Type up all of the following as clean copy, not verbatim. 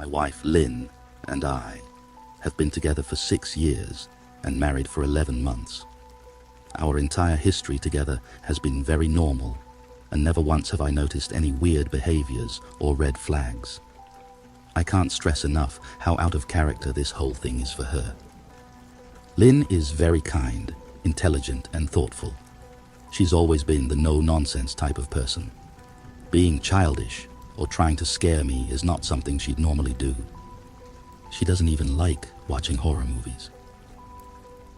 My wife, Lynn, and I have been together for 6 years and married for 11 months. Our entire history together has been very normal, and never once have I noticed any weird behaviors or red flags. I can't stress enough how out of character this whole thing is for her. Lynn is very kind, intelligent, and thoughtful. She's always been the no-nonsense type of person. Being childish or trying to scare me is not something she'd normally do. She doesn't even like watching horror movies.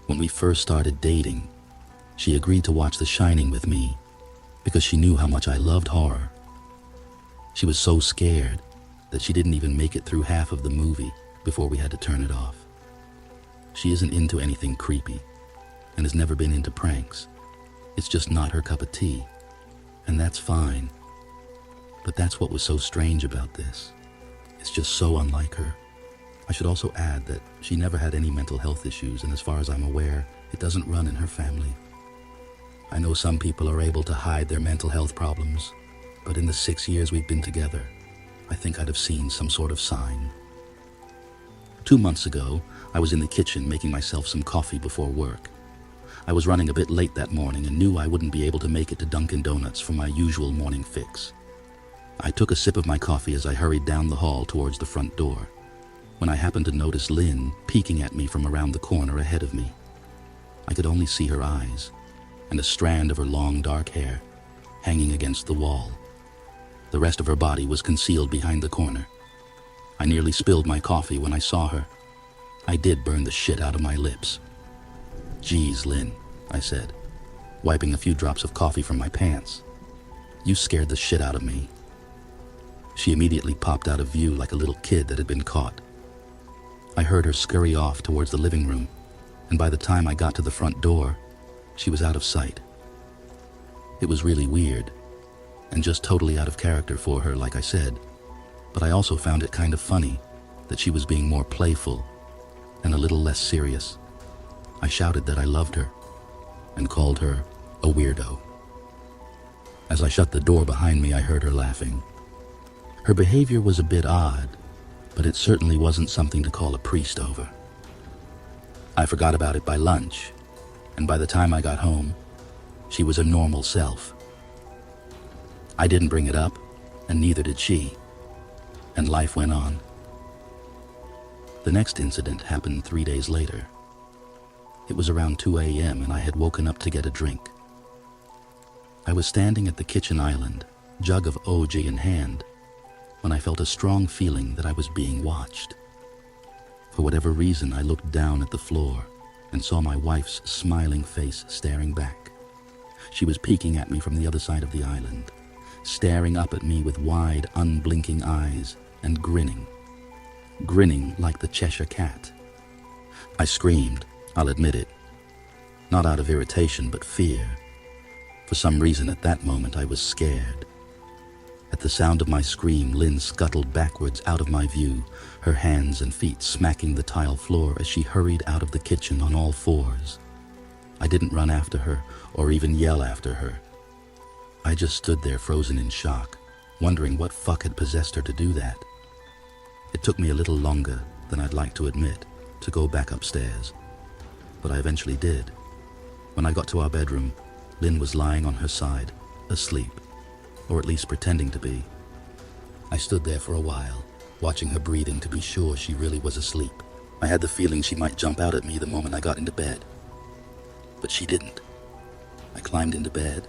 When we first started dating, she agreed to watch The Shining with me because she knew how much I loved horror. She was so scared that she didn't even make it through half of the movie before we had to turn it off. She isn't into anything creepy and has never been into pranks. It's just not her cup of tea, and that's fine. But that's what was so strange about this. It's just so unlike her. I should also add that she never had any mental health issues, and as far as I'm aware, it doesn't run in her family. I know some people are able to hide their mental health problems, but in the 6 years we've been together, I think I'd have seen some sort of sign. 2 months ago, I was in the kitchen making myself some coffee before work. I was running a bit late that morning and knew I wouldn't be able to make it to Dunkin' Donuts for my usual morning fix. I took a sip of my coffee as I hurried down the hall towards the front door, when I happened to notice Lynn peeking at me from around the corner ahead of me. I could only see her eyes and a strand of her long dark hair hanging against the wall. The rest of her body was concealed behind the corner. I nearly spilled my coffee when I saw her. I did burn the shit out of my lips. "Geez, Lynn," I said, wiping a few drops of coffee from my pants. "You scared the shit out of me." She immediately popped out of view like a little kid that had been caught. I heard her scurry off towards the living room, and by the time I got to the front door, she was out of sight. It was really weird, and just totally out of character for her, like I said, but I also found it kind of funny that she was being more playful and a little less serious. I shouted that I loved her and called her a weirdo. As I shut the door behind me, I heard her laughing. Her behavior was a bit odd, but it certainly wasn't something to call a priest over. I forgot about it by lunch, and by the time I got home, she was her normal self. I didn't bring it up, and neither did she, and life went on. The next incident happened 3 days later. It was around 2 a.m. and I had woken up to get a drink. I was standing at the kitchen island, jug of OG in hand, when I felt a strong feeling that I was being watched. For whatever reason, I looked down at the floor and saw my wife's smiling face staring back. She was peeking at me from the other side of the island, staring up at me with wide, unblinking eyes and grinning like the Cheshire Cat. I screamed, I'll admit it, not out of irritation but fear. For some reason at that moment I was scared. At the sound of my scream, Lynn scuttled backwards out of my view, her hands and feet smacking the tile floor as she hurried out of the kitchen on all fours. I didn't run after her or even yell after her. I just stood there frozen in shock, wondering what fuck had possessed her to do that. It took me a little longer than I'd like to admit to go back upstairs, but I eventually did. When I got to our bedroom, Lynn was lying on her side, asleep, or at least pretending to be. I stood there for a while, watching her breathing to be sure she really was asleep. I had the feeling she might jump out at me the moment I got into bed. But she didn't. I climbed into bed,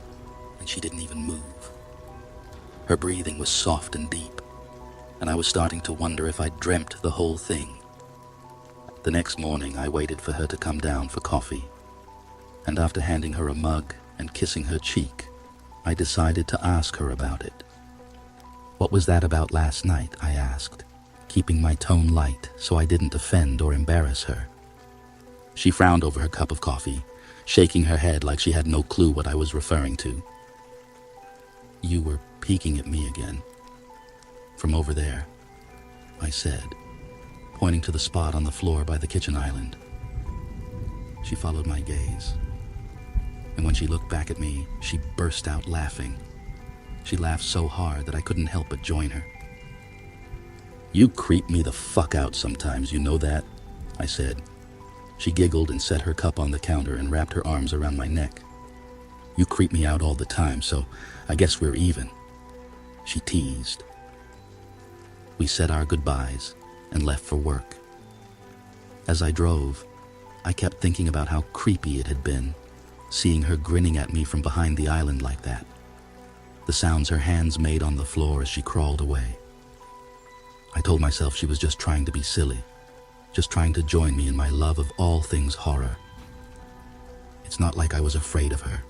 and she didn't even move. Her breathing was soft and deep, and I was starting to wonder if I'd dreamt the whole thing. The next morning, I waited for her to come down for coffee, and after handing her a mug and kissing her cheek, I decided to ask her about it. "What was that about last night?" I asked, keeping my tone light so I didn't offend or embarrass her. She frowned over her cup of coffee, shaking her head like she had no clue what I was referring to. "You were peeking at me again. From over there," I said, pointing to the spot on the floor by the kitchen island. She followed my gaze, and when she looked back at me, she burst out laughing. She laughed so hard that I couldn't help but join her. You creep me the fuck out sometimes, you know that? I said. She giggled and set her cup on the counter and wrapped her arms around my neck. You creep me out all the time, so I guess we're even, she teased. We said our goodbyes and left for work. As I drove, I kept thinking about how creepy it had been, seeing her grinning at me from behind the island like that. The sounds her hands made on the floor as she crawled away. I told myself she was just trying to be silly, just trying to join me in my love of all things horror. It's not like I was afraid of her,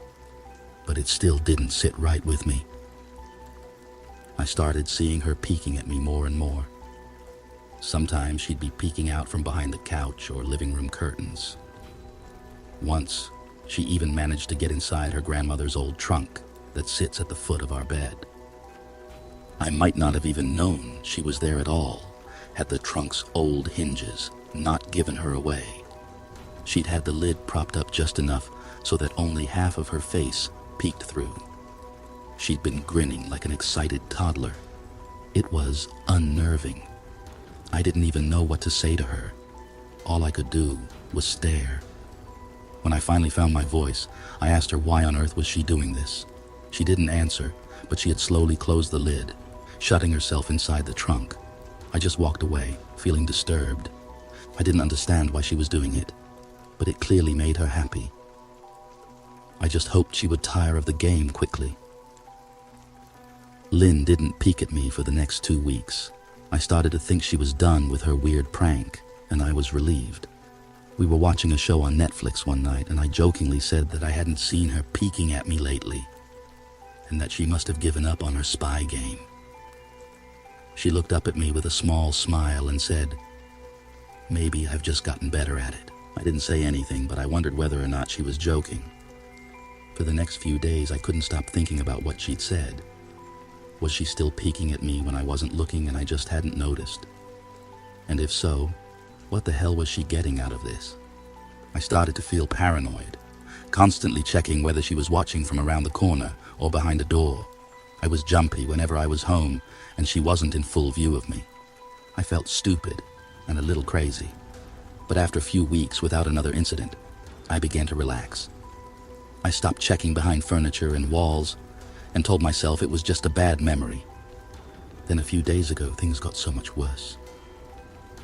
but it still didn't sit right with me. I started seeing her peeking at me more and more. Sometimes she'd be peeking out from behind the couch or living room curtains. Once, she even managed to get inside her grandmother's old trunk that sits at the foot of our bed. I might not have even known she was there at all had the trunk's old hinges not given her away. She'd had the lid propped up just enough so that only half of her face peeked through. She'd been grinning like an excited toddler. It was unnerving. I didn't even know what to say to her. All I could do was stare. When I finally found my voice, I asked her why on earth was she doing this. She didn't answer, but she had slowly closed the lid, shutting herself inside the trunk. I just walked away, feeling disturbed. I didn't understand why she was doing it, but it clearly made her happy. I just hoped she would tire of the game quickly. Lynn didn't peek at me for the next 2 weeks. I started to think she was done with her weird prank, and I was relieved. We were watching a show on Netflix one night, and I jokingly said that I hadn't seen her peeking at me lately, and that she must have given up on her spy game. She looked up at me with a small smile and said, "Maybe I've just gotten better at it." I didn't say anything, but I wondered whether or not she was joking. For the next few days, I couldn't stop thinking about what she'd said. Was she still peeking at me when I wasn't looking and I just hadn't noticed? And if so, what the hell was she getting out of this? I started to feel paranoid, constantly checking whether she was watching from around the corner or behind a door. I was jumpy whenever I was home and she wasn't in full view of me. I felt stupid and a little crazy. But after a few weeks without another incident, I began to relax. I stopped checking behind furniture and walls and told myself it was just a bad memory. Then a few days ago, things got so much worse.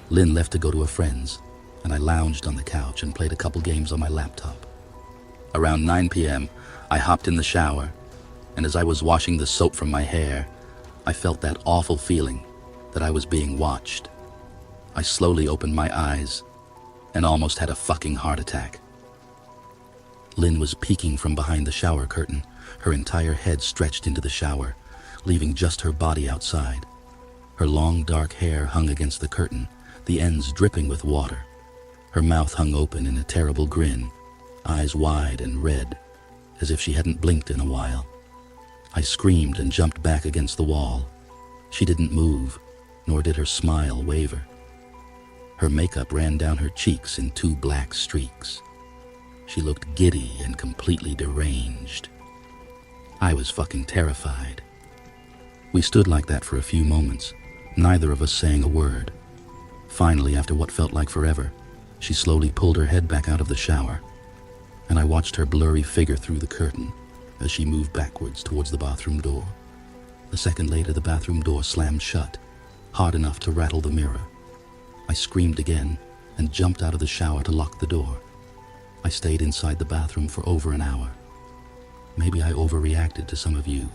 Lynn left to go to a friend's, and I lounged on the couch and played a couple games on my laptop. Around 9 p.m., I hopped in the shower, and as I was washing the soap from my hair, I felt that awful feeling that I was being watched. I slowly opened my eyes and almost had a fucking heart attack. Lynn was peeking from behind the shower curtain, her entire head stretched into the shower, leaving just her body outside. Her long dark hair hung against the curtain, the ends dripping with water. Her mouth hung open in a terrible grin, eyes wide and red, as if she hadn't blinked in a while. I screamed and jumped back against the wall. She didn't move, nor did her smile waver. Her makeup ran down her cheeks in 2 black streaks. She looked giddy and completely deranged. I was fucking terrified. We stood like that for a few moments, neither of us saying a word. Finally, after what felt like forever, she slowly pulled her head back out of the shower, and I watched her blurry figure through the curtain as she moved backwards towards the bathroom door. A second later, the bathroom door slammed shut, hard enough to rattle the mirror. I screamed again and jumped out of the shower to lock the door. I stayed inside the bathroom for over an hour. Maybe I overreacted to some of you,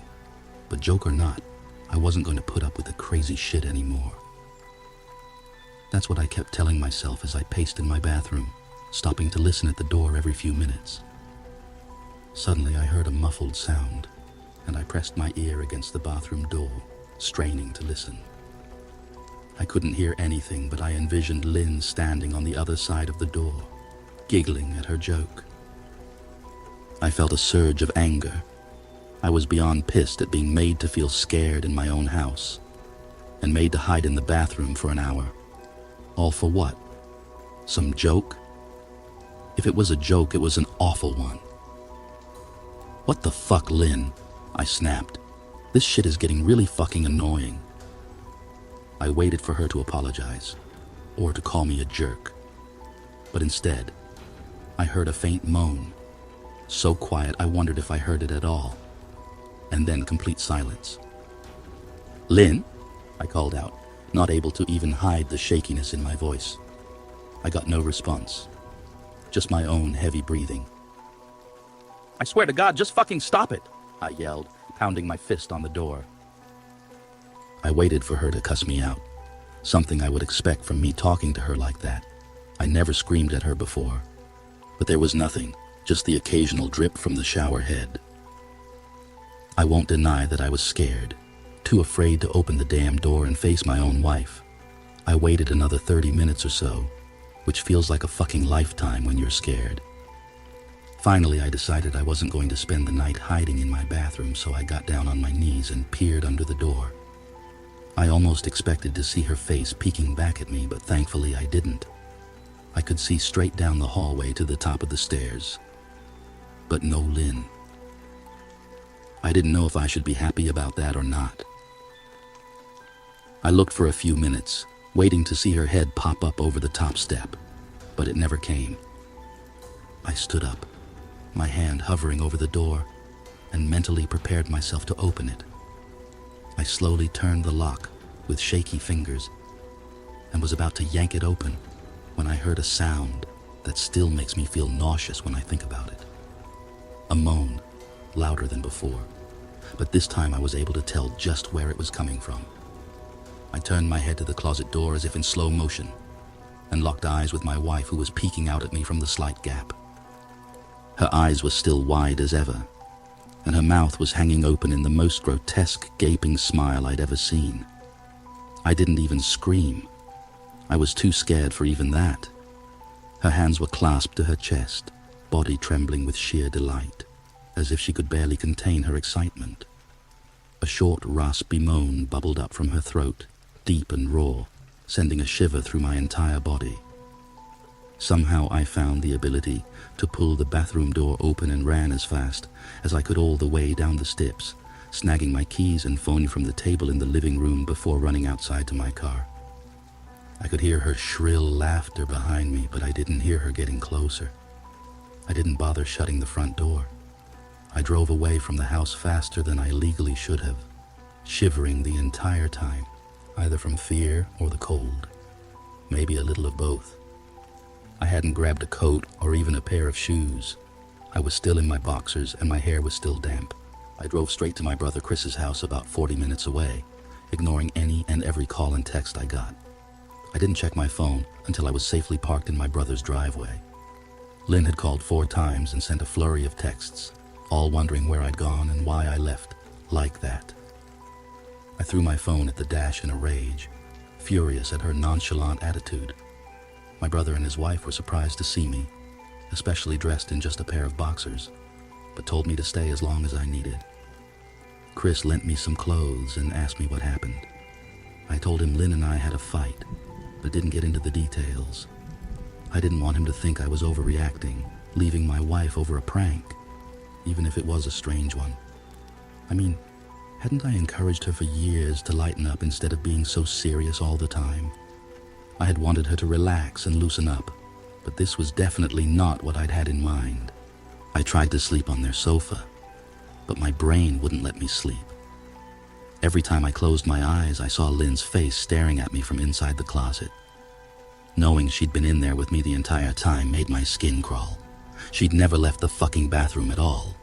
but joke or not, I wasn't going to put up with the crazy shit anymore. That's what I kept telling myself as I paced in my bathroom, stopping to listen at the door every few minutes. Suddenly I heard a muffled sound, and I pressed my ear against the bathroom door, straining to listen. I couldn't hear anything, but I envisioned Lynn standing on the other side of the door, giggling at her joke. I felt a surge of anger. I was beyond pissed at being made to feel scared in my own house, and made to hide in the bathroom for an hour. All for what? Some joke? If it was a joke, it was an awful one. "What the fuck, Lynn?" I snapped. "This shit is getting really fucking annoying." I waited for her to apologize, or to call me a jerk. But instead, I heard a faint moan, so quiet I wondered if I heard it at all, and then complete silence. "Lynn?" I called out, not able to even hide the shakiness in my voice. I got no response, just my own heavy breathing. "I swear to God, just fucking stop it," I yelled, pounding my fist on the door. I waited for her to cuss me out, something I would expect from me talking to her like that. I never screamed at her before, but there was nothing, just the occasional drip from the shower head. I won't deny that I was scared, too afraid to open the damn door and face my own wife. I waited another 30 minutes or so, which feels like a fucking lifetime when you're scared. Finally, I decided I wasn't going to spend the night hiding in my bathroom, so I got down on my knees and peered under the door. I almost expected to see her face peeking back at me, but thankfully I didn't. I could see straight down the hallway to the top of the stairs, but no Lynn. I didn't know if I should be happy about that or not. I looked for a few minutes, waiting to see her head pop up over the top step, but it never came. I stood up, my hand hovering over the door, and mentally prepared myself to open it. I slowly turned the lock with shaky fingers and was about to yank it open when I heard a sound that still makes me feel nauseous when I think about it. A moan, louder than before, but this time I was able to tell just where it was coming from. I turned my head to the closet door as if in slow motion and locked eyes with my wife, who was peeking out at me from the slight gap. Her eyes were still wide as ever, and her mouth was hanging open in the most grotesque, gaping smile I'd ever seen. I didn't even scream. I was too scared for even that. Her hands were clasped to her chest, body trembling with sheer delight, as if she could barely contain her excitement. A short, raspy moan bubbled up from her throat, deep and raw, sending a shiver through my entire body. Somehow I found the ability to pull the bathroom door open and ran as fast as I could all the way down the steps, snagging my keys and phone from the table in the living room before running outside to my car. I could hear her shrill laughter behind me, but I didn't hear her getting closer. I didn't bother shutting the front door. I drove away from the house faster than I legally should have, shivering the entire time, either from fear or the cold, maybe a little of both. I hadn't grabbed a coat or even a pair of shoes. I was still in my boxers and my hair was still damp. I drove straight to my brother Chris's house about 40 minutes away, ignoring any and every call and text I got. I didn't check my phone until I was safely parked in my brother's driveway. Lynn had called 4 times and sent a flurry of texts, all wondering where I'd gone and why I left like that. I threw my phone at the dash in a rage, furious at her nonchalant attitude. My brother and his wife were surprised to see me, especially dressed in just a pair of boxers, but told me to stay as long as I needed. Chris lent me some clothes and asked me what happened. I told him Lynn and I had a fight, but didn't get into the details. I didn't want him to think I was overreacting, leaving my wife over a prank, even if it was a strange one. I mean, hadn't I encouraged her for years to lighten up instead of being so serious all the time? I had wanted her to relax and loosen up, but this was definitely not what I'd had in mind. I tried to sleep on their sofa, but my brain wouldn't let me sleep. Every time I closed my eyes, I saw Lynn's face staring at me from inside the closet. Knowing she'd been in there with me the entire time made my skin crawl. She'd never left the fucking bathroom at all.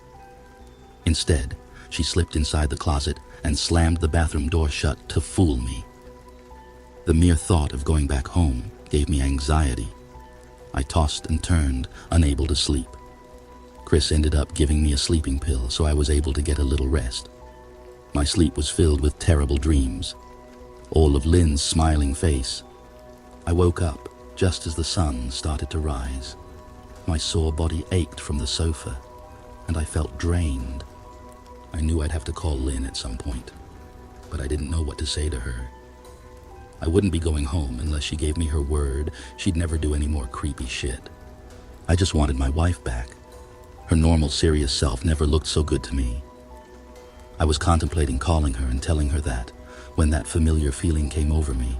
Instead, she slipped inside the closet and slammed the bathroom door shut to fool me. The mere thought of going back home gave me anxiety. I tossed and turned, unable to sleep. Chris ended up giving me a sleeping pill, so I was able to get a little rest. My sleep was filled with terrible dreams, all of Lynn's smiling face. I woke up just as the sun started to rise. My sore body ached from the sofa, and I felt drained. I knew I'd have to call Lynn at some point, but I didn't know what to say to her. I wouldn't be going home unless she gave me her word she'd never do any more creepy shit. I just wanted my wife back. Her normal, serious self never looked so good to me. I was contemplating calling her and telling her that, When that familiar feeling came over me,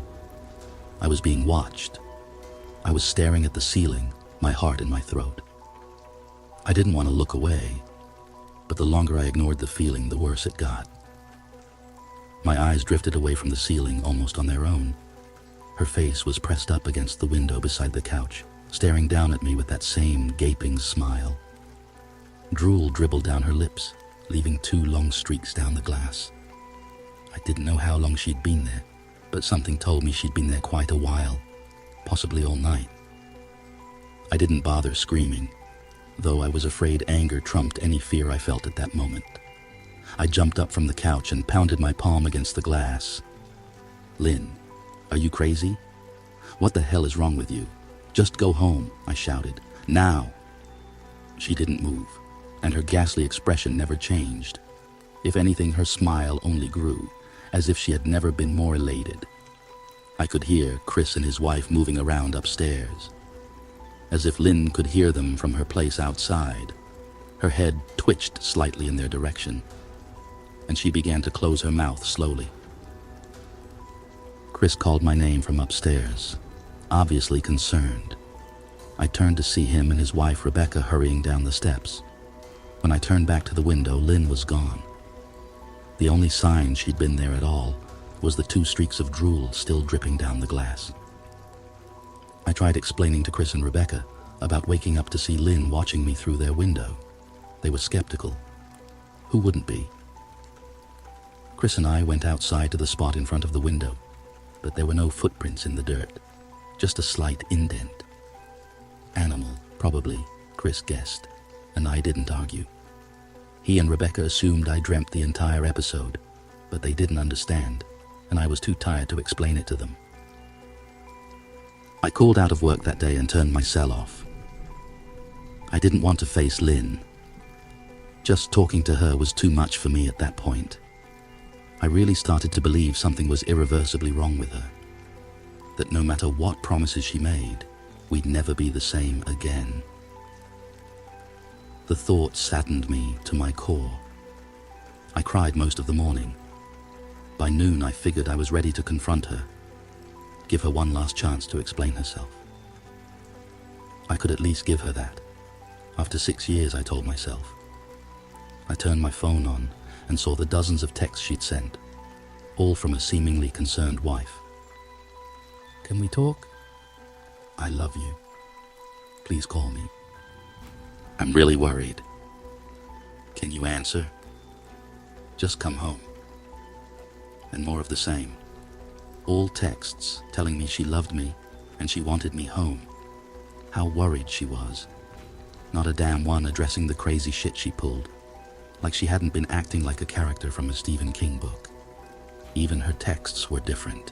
I was being watched. I was staring at the ceiling, my heart in my throat. I didn't want to look away, but the longer I ignored the feeling, the worse it got. My eyes drifted away from the ceiling almost on their own. Her face was pressed up against the window beside the couch, staring down at me with that same gaping smile. Drool dribbled down her lips, leaving 2 long streaks down the glass. I didn't know how long she'd been there, but something told me she'd been there quite a while, possibly all night. I didn't bother screaming, though I was afraid anger trumped any fear I felt at that moment. I jumped up from the couch and pounded my palm against the glass. "Lynn, are you crazy? What the hell is wrong with you? Just go home," I shouted. "Now!" She didn't move, and her ghastly expression never changed. If anything, her smile only grew, as if she had never been more elated. I could hear Chris and his wife moving around upstairs, as if Lynn could hear them from her place outside. Her head twitched slightly in their direction, and she began to close her mouth slowly. Chris called my name from upstairs, obviously concerned. I turned to see him and his wife Rebecca hurrying down the steps. When I turned back to the window, Lynn was gone. The only sign she'd been there at all was the 2 streaks of drool still dripping down the glass. I tried explaining to Chris and Rebecca about waking up to see Lynn watching me through their window. They were skeptical. Who wouldn't be? Chris and I went outside to the spot in front of the window, but there were no footprints in the dirt, just a slight indent. Animal, probably, Chris guessed, and I didn't argue. He and Rebecca assumed I dreamt the entire episode, but they didn't understand, and I was too tired to explain it to them. I called out of work that day and turned my cell off. I didn't want to face Lynn. Just talking to her was too much for me at that point. I really started to believe something was irreversibly wrong with her, that no matter what promises she made, we'd never be the same again. The thought saddened me to my core. I cried most of the morning. By noon, I figured I was ready to confront her, give her one last chance to explain herself. I could at least give her that. After 6 years, I told myself. I turned my phone on and saw the dozens of texts she'd sent, all from a seemingly concerned wife. "Can we talk? I love you. Please call me. I'm really worried. Can you answer? Just come home." And more of the same. All texts telling me she loved me and she wanted me home. How worried she was. Not a damn one addressing the crazy shit she pulled, like she hadn't been acting like a character from a Stephen King book. Even her texts were different.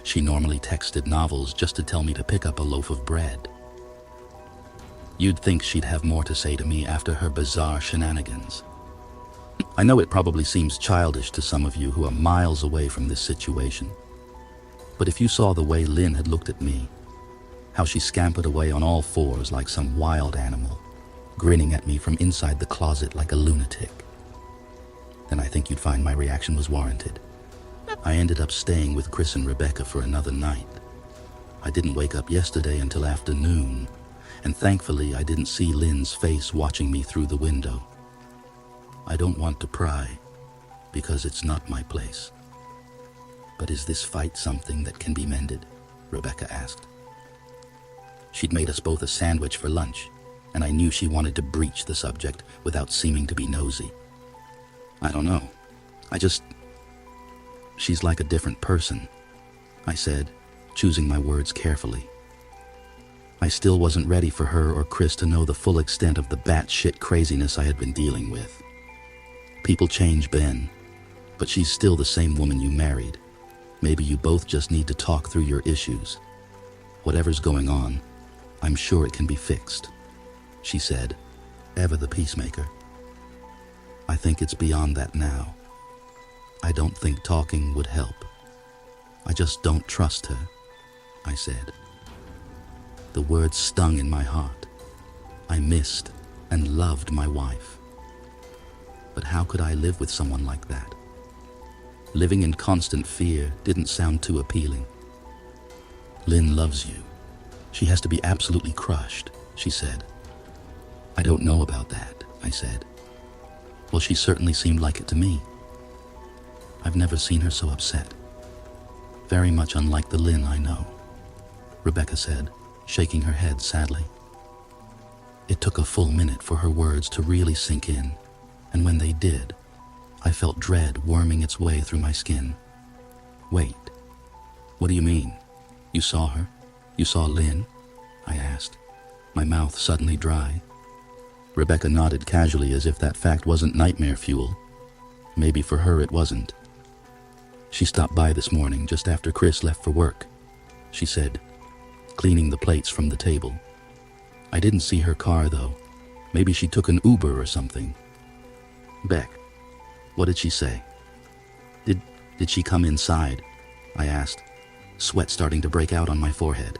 She normally texted novels just to tell me to pick up a loaf of bread. You'd think she'd have more to say to me after her bizarre shenanigans. I know it probably seems childish to some of you who are miles away from this situation, but if you saw the way Lynn had looked at me, how she scampered away on all fours like some wild animal, grinning at me from inside the closet like a lunatic, then I think you'd find my reaction was warranted. I ended up staying with Chris and Rebecca for another night. I didn't wake up yesterday until afternoon, and thankfully I didn't see Lynn's face watching me through the window. I don't want to pry, because it's not my place. But is this fight something that can be mended? Rebecca asked. She'd made us both a sandwich for lunch, and I knew she wanted to breach the subject without seeming to be nosy. I don't know. She's like a different person, I said, choosing my words carefully. I still wasn't ready for her or Chris to know the full extent of the batshit craziness I had been dealing with. People change, Ben, but she's still the same woman you married. Maybe you both just need to talk through your issues. Whatever's going on, I'm sure it can be fixed, she said, ever the peacemaker. I think it's beyond that now. I don't think talking would help. I just don't trust her, I said. The words stung in my heart. I missed and loved my wife. But how could I live with someone like that? Living in constant fear didn't sound too appealing. Lynn loves you. She has to be absolutely crushed, she said. I don't know about that, I said. Well, she certainly seemed like it to me. I've never seen her so upset. Very much unlike the Lynn I know, Rebecca said, shaking her head sadly. It took a full minute for her words to really sink in, and when they did, I felt dread worming its way through my skin. Wait, what do you mean? You saw her? You saw Lynn? I asked, my mouth suddenly dry. Rebecca nodded casually as if that fact wasn't nightmare fuel. Maybe for her it wasn't. She stopped by this morning just after Chris left for work, she said, cleaning the plates from the table. I didn't see her car though. Maybe she took an Uber or something. Beck, what did she say? Did she come inside? I asked, sweat starting to break out on my forehead.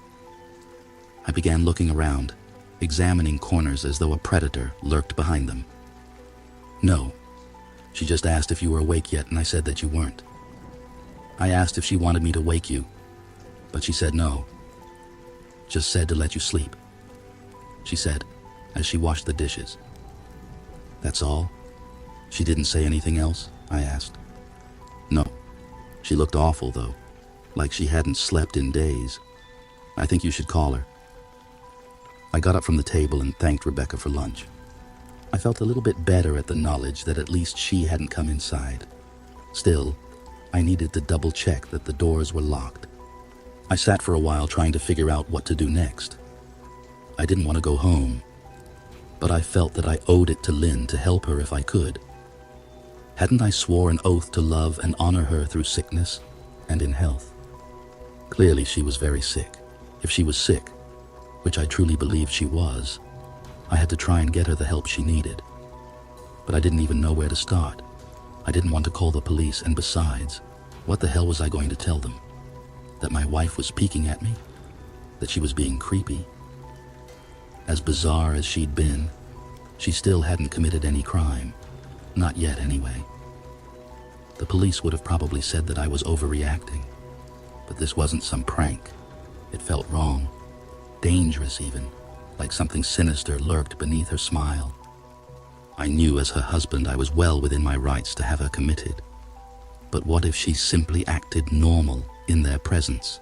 I began looking around, examining corners as though a predator lurked behind them. No. She just asked if you were awake yet, and I said that you weren't. I asked if she wanted me to wake you, but she said no. Just said to let you sleep, she said, as she washed the dishes. That's all? She didn't say anything else? I asked. No. She looked awful, though, like she hadn't slept in days. I think you should call her. I got up from the table and thanked Rebecca for lunch. I felt a little bit better at the knowledge that at least she hadn't come inside. Still, I needed to double-check that the doors were locked. I sat for a while trying to figure out what to do next. I didn't want to go home, but I felt that I owed it to Lynn to help her if I could. Hadn't I swore an oath to love and honor her through sickness and in health? Clearly she was very sick. If she was sick, which I truly believed she was, I had to try and get her the help she needed. But I didn't even know where to start. I didn't want to call the police, and besides, what the hell was I going to tell them? That my wife was peeking at me? That she was being creepy? As bizarre as she'd been, she still hadn't committed any crime. Not yet, anyway. The police would have probably said that I was overreacting, but this wasn't some prank. It felt wrong, dangerous even, like something sinister lurked beneath her smile. I knew as her husband I was well within my rights to have her committed. But what if she simply acted normal in their presence?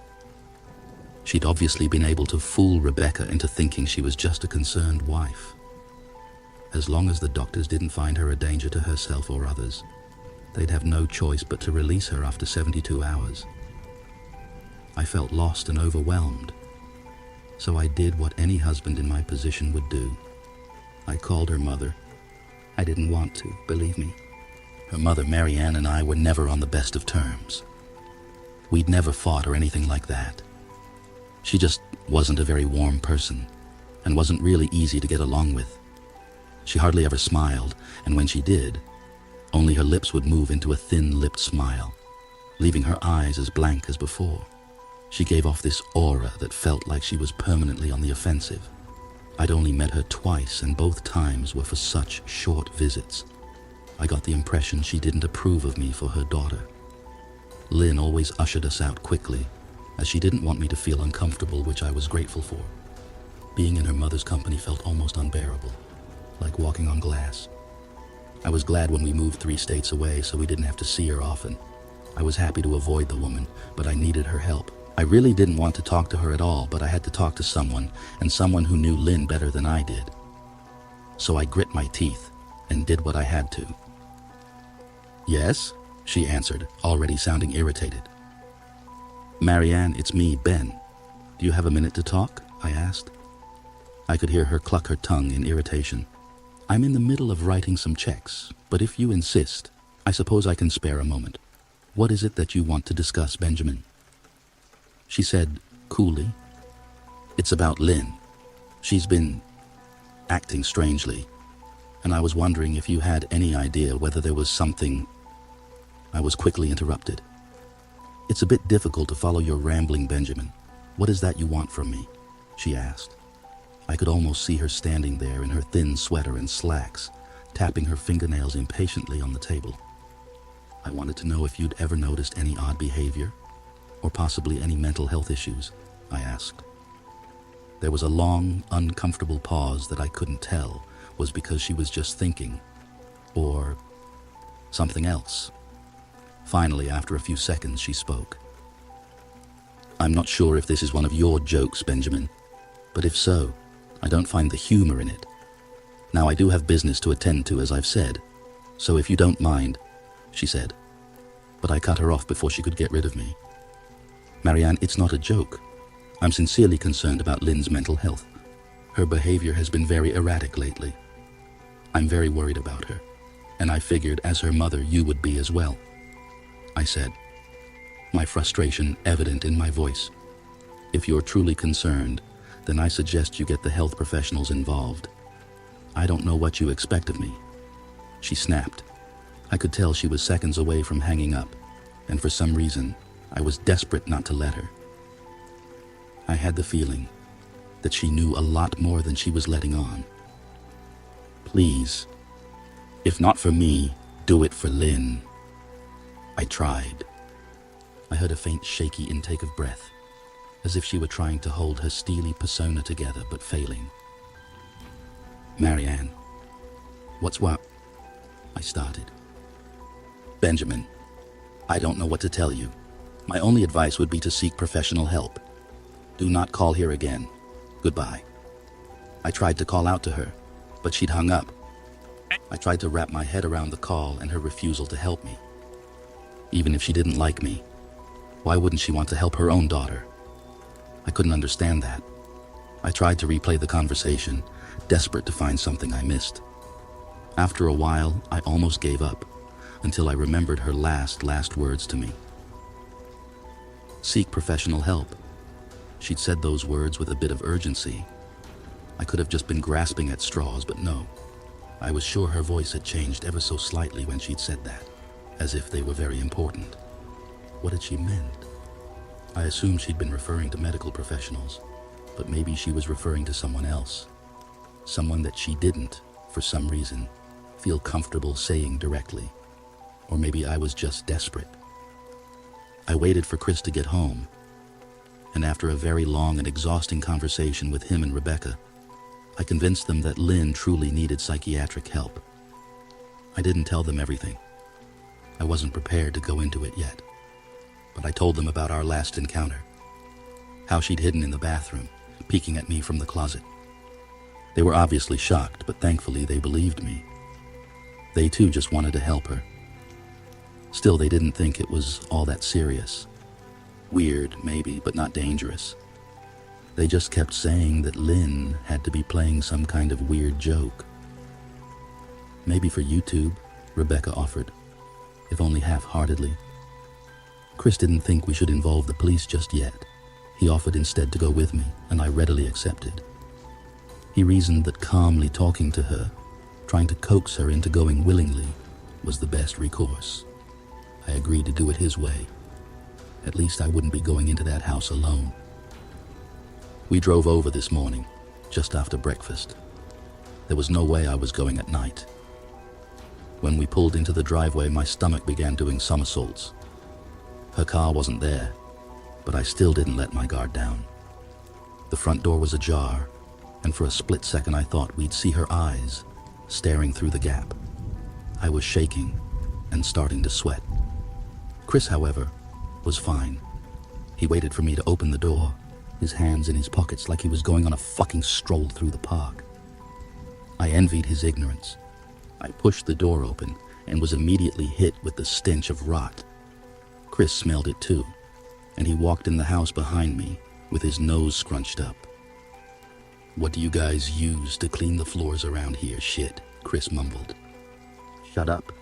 She'd obviously been able to fool Rebecca into thinking she was just a concerned wife. As long as the doctors didn't find her a danger to herself or others, they'd have no choice but to release her after 72 hours. I felt lost and overwhelmed, so I did what any husband in my position would do. I called her mother. I didn't want to, believe me. Her mother, Marianne, and I were never on the best of terms. We'd never fought or anything like that. She just wasn't a very warm person and wasn't really easy to get along with. She hardly ever smiled, and when she did, only her lips would move into a thin-lipped smile, leaving her eyes as blank as before. She gave off this aura that felt like she was permanently on the offensive. I'd only met her twice, and both times were for such short visits. I got the impression she didn't approve of me for her daughter. Lynn always ushered us out quickly, as she didn't want me to feel uncomfortable, which I was grateful for. Being in her mother's company felt almost unbearable, like walking on glass. I was glad when we moved 3 states away so we didn't have to see her often. I was happy to avoid the woman, but I needed her help. I really didn't want to talk to her at all, but I had to talk to someone, and someone who knew Lynn better than I did. So I grit my teeth and did what I had to. Yes, she answered, already sounding irritated. Marianne, it's me, Ben. Do you have a minute to talk? I asked. I could hear her cluck her tongue in irritation. I'm in the middle of writing some checks, but if you insist, I suppose I can spare a moment. What is it that you want to discuss, Benjamin? She said, coolly, it's about Lynn. She's been acting strangely, and I was wondering if you had any idea whether there was something. I was quickly interrupted. It's a bit difficult to follow your rambling, Benjamin. What is that you want from me? She asked. I could almost see her standing there in her thin sweater and slacks, tapping her fingernails impatiently on the table. I wanted to know if you'd ever noticed any odd behavior, or possibly any mental health issues, I asked. There was a long, uncomfortable pause that I couldn't tell was because she was just thinking, or something else. Finally, after a few seconds, she spoke. I'm not sure if this is one of your jokes, Benjamin, but if so, I don't find the humor in it. Now, I do have business to attend to, as I've said, so if you don't mind, she said. But I cut her off before she could get rid of me. Marianne, it's not a joke. I'm sincerely concerned about Lynn's mental health. Her behavior has been very erratic lately. I'm very worried about her, and I figured as her mother you would be as well, I said, my frustration evident in my voice. If you're truly concerned, then I suggest you get the health professionals involved. I don't know what you expect of me. She snapped. I could tell she was seconds away from hanging up, and for some reason, I was desperate not to let her. I had the feeling that she knew a lot more than she was letting on. Please, if not for me, do it for Lynn. I tried. I heard a faint, shaky intake of breath, as if she were trying to hold her steely persona together but failing. Marianne, what's what? I started. Benjamin, I don't know what to tell you. My only advice would be to seek professional help. Do not call here again. Goodbye. I tried to call out to her, but she'd hung up. I tried to wrap my head around the call and her refusal to help me. Even if she didn't like me, why wouldn't she want to help her own daughter? I couldn't understand that. I tried to replay the conversation, desperate to find something I missed. After a while, I almost gave up, until I remembered her last words to me. Seek professional help. She'd said those words with a bit of urgency. I could have just been grasping at straws, but no. I was sure her voice had changed ever so slightly when she'd said that, as if they were very important. What had she meant? I assumed she'd been referring to medical professionals, but maybe she was referring to someone else. Someone that she didn't, for some reason, feel comfortable saying directly. Or maybe I was just desperate. I waited for Chris to get home, and after a very long and exhausting conversation with him and Rebecca, I convinced them that Lynn truly needed psychiatric help. I didn't tell them everything. I wasn't prepared to go into it yet, but I told them about our last encounter, how she'd hidden in the bathroom, peeking at me from the closet. They were obviously shocked, but thankfully they believed me. They too just wanted to help her. Still, they didn't think it was all that serious. Weird, maybe, but not dangerous. They just kept saying that Lynn had to be playing some kind of weird joke. Maybe for YouTube, Rebecca offered, if only half-heartedly. Chris didn't think we should involve the police just yet. He offered instead to go with me, and I readily accepted. He reasoned that calmly talking to her, trying to coax her into going willingly, was the best recourse. I agreed to do it his way. At least I wouldn't be going into that house alone. We drove over this morning, just after breakfast. There was no way I was going at night. When we pulled into the driveway, my stomach began doing somersaults. Her car wasn't there, but I still didn't let my guard down. The front door was ajar, and for a split second I thought we'd see her eyes staring through the gap. I was shaking and starting to sweat. Chris, however, was fine. He waited for me to open the door, his hands in his pockets like he was going on a fucking stroll through the park. I envied his ignorance. I pushed the door open and was immediately hit with the stench of rot. Chris smelled it too, and he walked in the house behind me with his nose scrunched up. "What do you guys use to clean the floors around here, shit?" Chris mumbled. "Shut up,"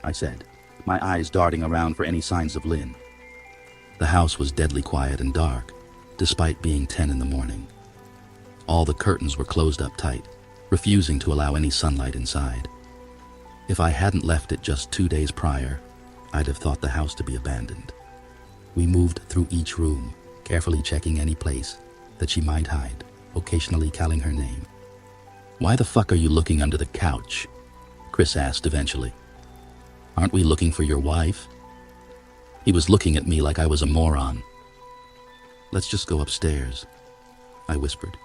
I said, my eyes darting around for any signs of Lynn. The house was deadly quiet and dark, despite being 10 in the morning. All the curtains were closed up tight, refusing to allow any sunlight inside. If I hadn't left it just 2 days prior, I'd have thought the house to be abandoned. We moved through each room, carefully checking any place that she might hide, occasionally calling her name. "Why the fuck are you looking under the couch?" Chris asked eventually. Aren't we looking for your wife? He was looking at me like I was a moron. Let's just go upstairs, I whispered.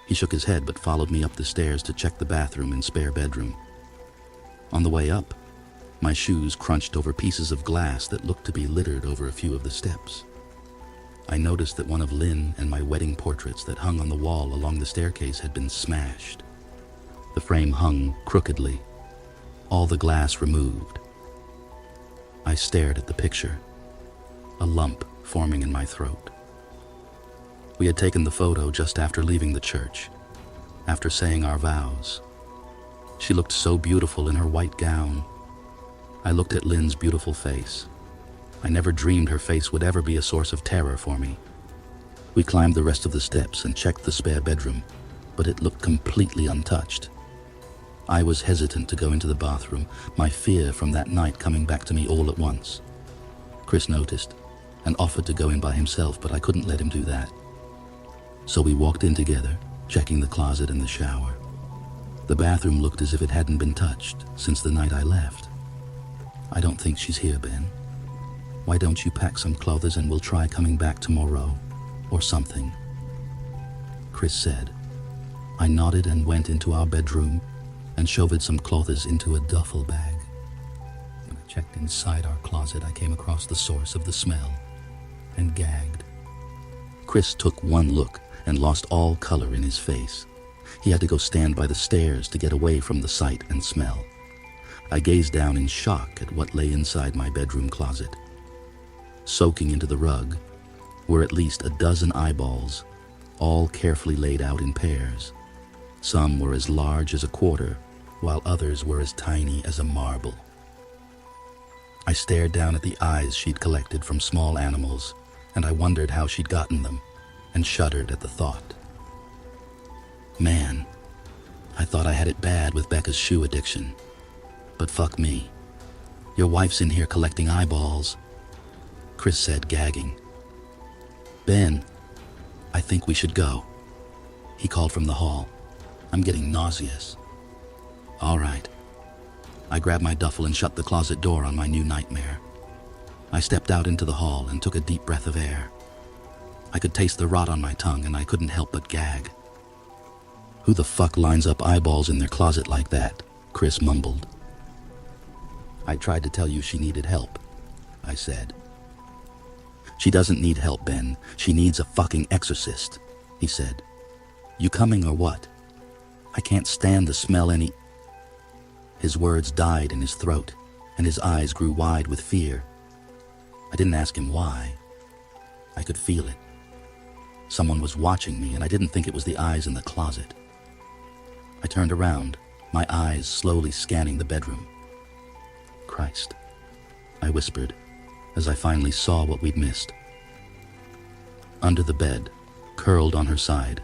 He shook his head but followed me up the stairs to check the bathroom and spare bedroom. On the way up, my shoes crunched over pieces of glass that looked to be littered over a few of the steps. I noticed that one of Lynn and my wedding portraits that hung on the wall along the staircase had been smashed. The frame hung crookedly, all the glass removed. I stared at the picture, a lump forming in my throat. We had taken the photo just after leaving the church, after saying our vows. She looked so beautiful in her white gown. I looked at Lynn's beautiful face. I never dreamed her face would ever be a source of terror for me. We climbed the rest of the steps and checked the spare bedroom, but it looked completely untouched. I was hesitant to go into the bathroom, my fear from that night coming back to me all at once. Chris noticed and offered to go in by himself, but I couldn't let him do that. So we walked in together, checking the closet and the shower. The bathroom looked as if it hadn't been touched since the night I left. I don't think she's here, Ben. Why don't you pack some clothes and we'll try coming back tomorrow, or something? Chris said. I nodded and went into our bedroom and shoved some clothes into a duffel bag. When I checked inside our closet, I came across the source of the smell and gagged. Chris took one look and lost all color in his face. He had to go stand by the stairs to get away from the sight and smell. I gazed down in shock at what lay inside my bedroom closet. Soaking into the rug were at least a dozen eyeballs, all carefully laid out in pairs. Some were as large as a quarter, while others were as tiny as a marble. I stared down at the eyes she'd collected from small animals, and I wondered how she'd gotten them, and shuddered at the thought. Man, I thought I had it bad with Becca's shoe addiction. But fuck me. Your wife's in here collecting eyeballs, Chris said, gagging. Ben, I think we should go, he called from the hall. I'm getting nauseous. All right. I grabbed my duffel and shut the closet door on my new nightmare. I stepped out into the hall and took a deep breath of air. I could taste the rot on my tongue and I couldn't help but gag. Who the fuck lines up eyeballs in their closet like that? Chris mumbled. I tried to tell you she needed help, I said. She doesn't need help, Ben. She needs a fucking exorcist, he said. You coming or what? I can't stand the smell any... His words died in his throat, and his eyes grew wide with fear. I didn't ask him why. I could feel it. Someone was watching me, and I didn't think it was the eyes in the closet. I turned around, my eyes slowly scanning the bedroom. Christ, I whispered, as I finally saw what we'd missed. Under the bed, curled on her side,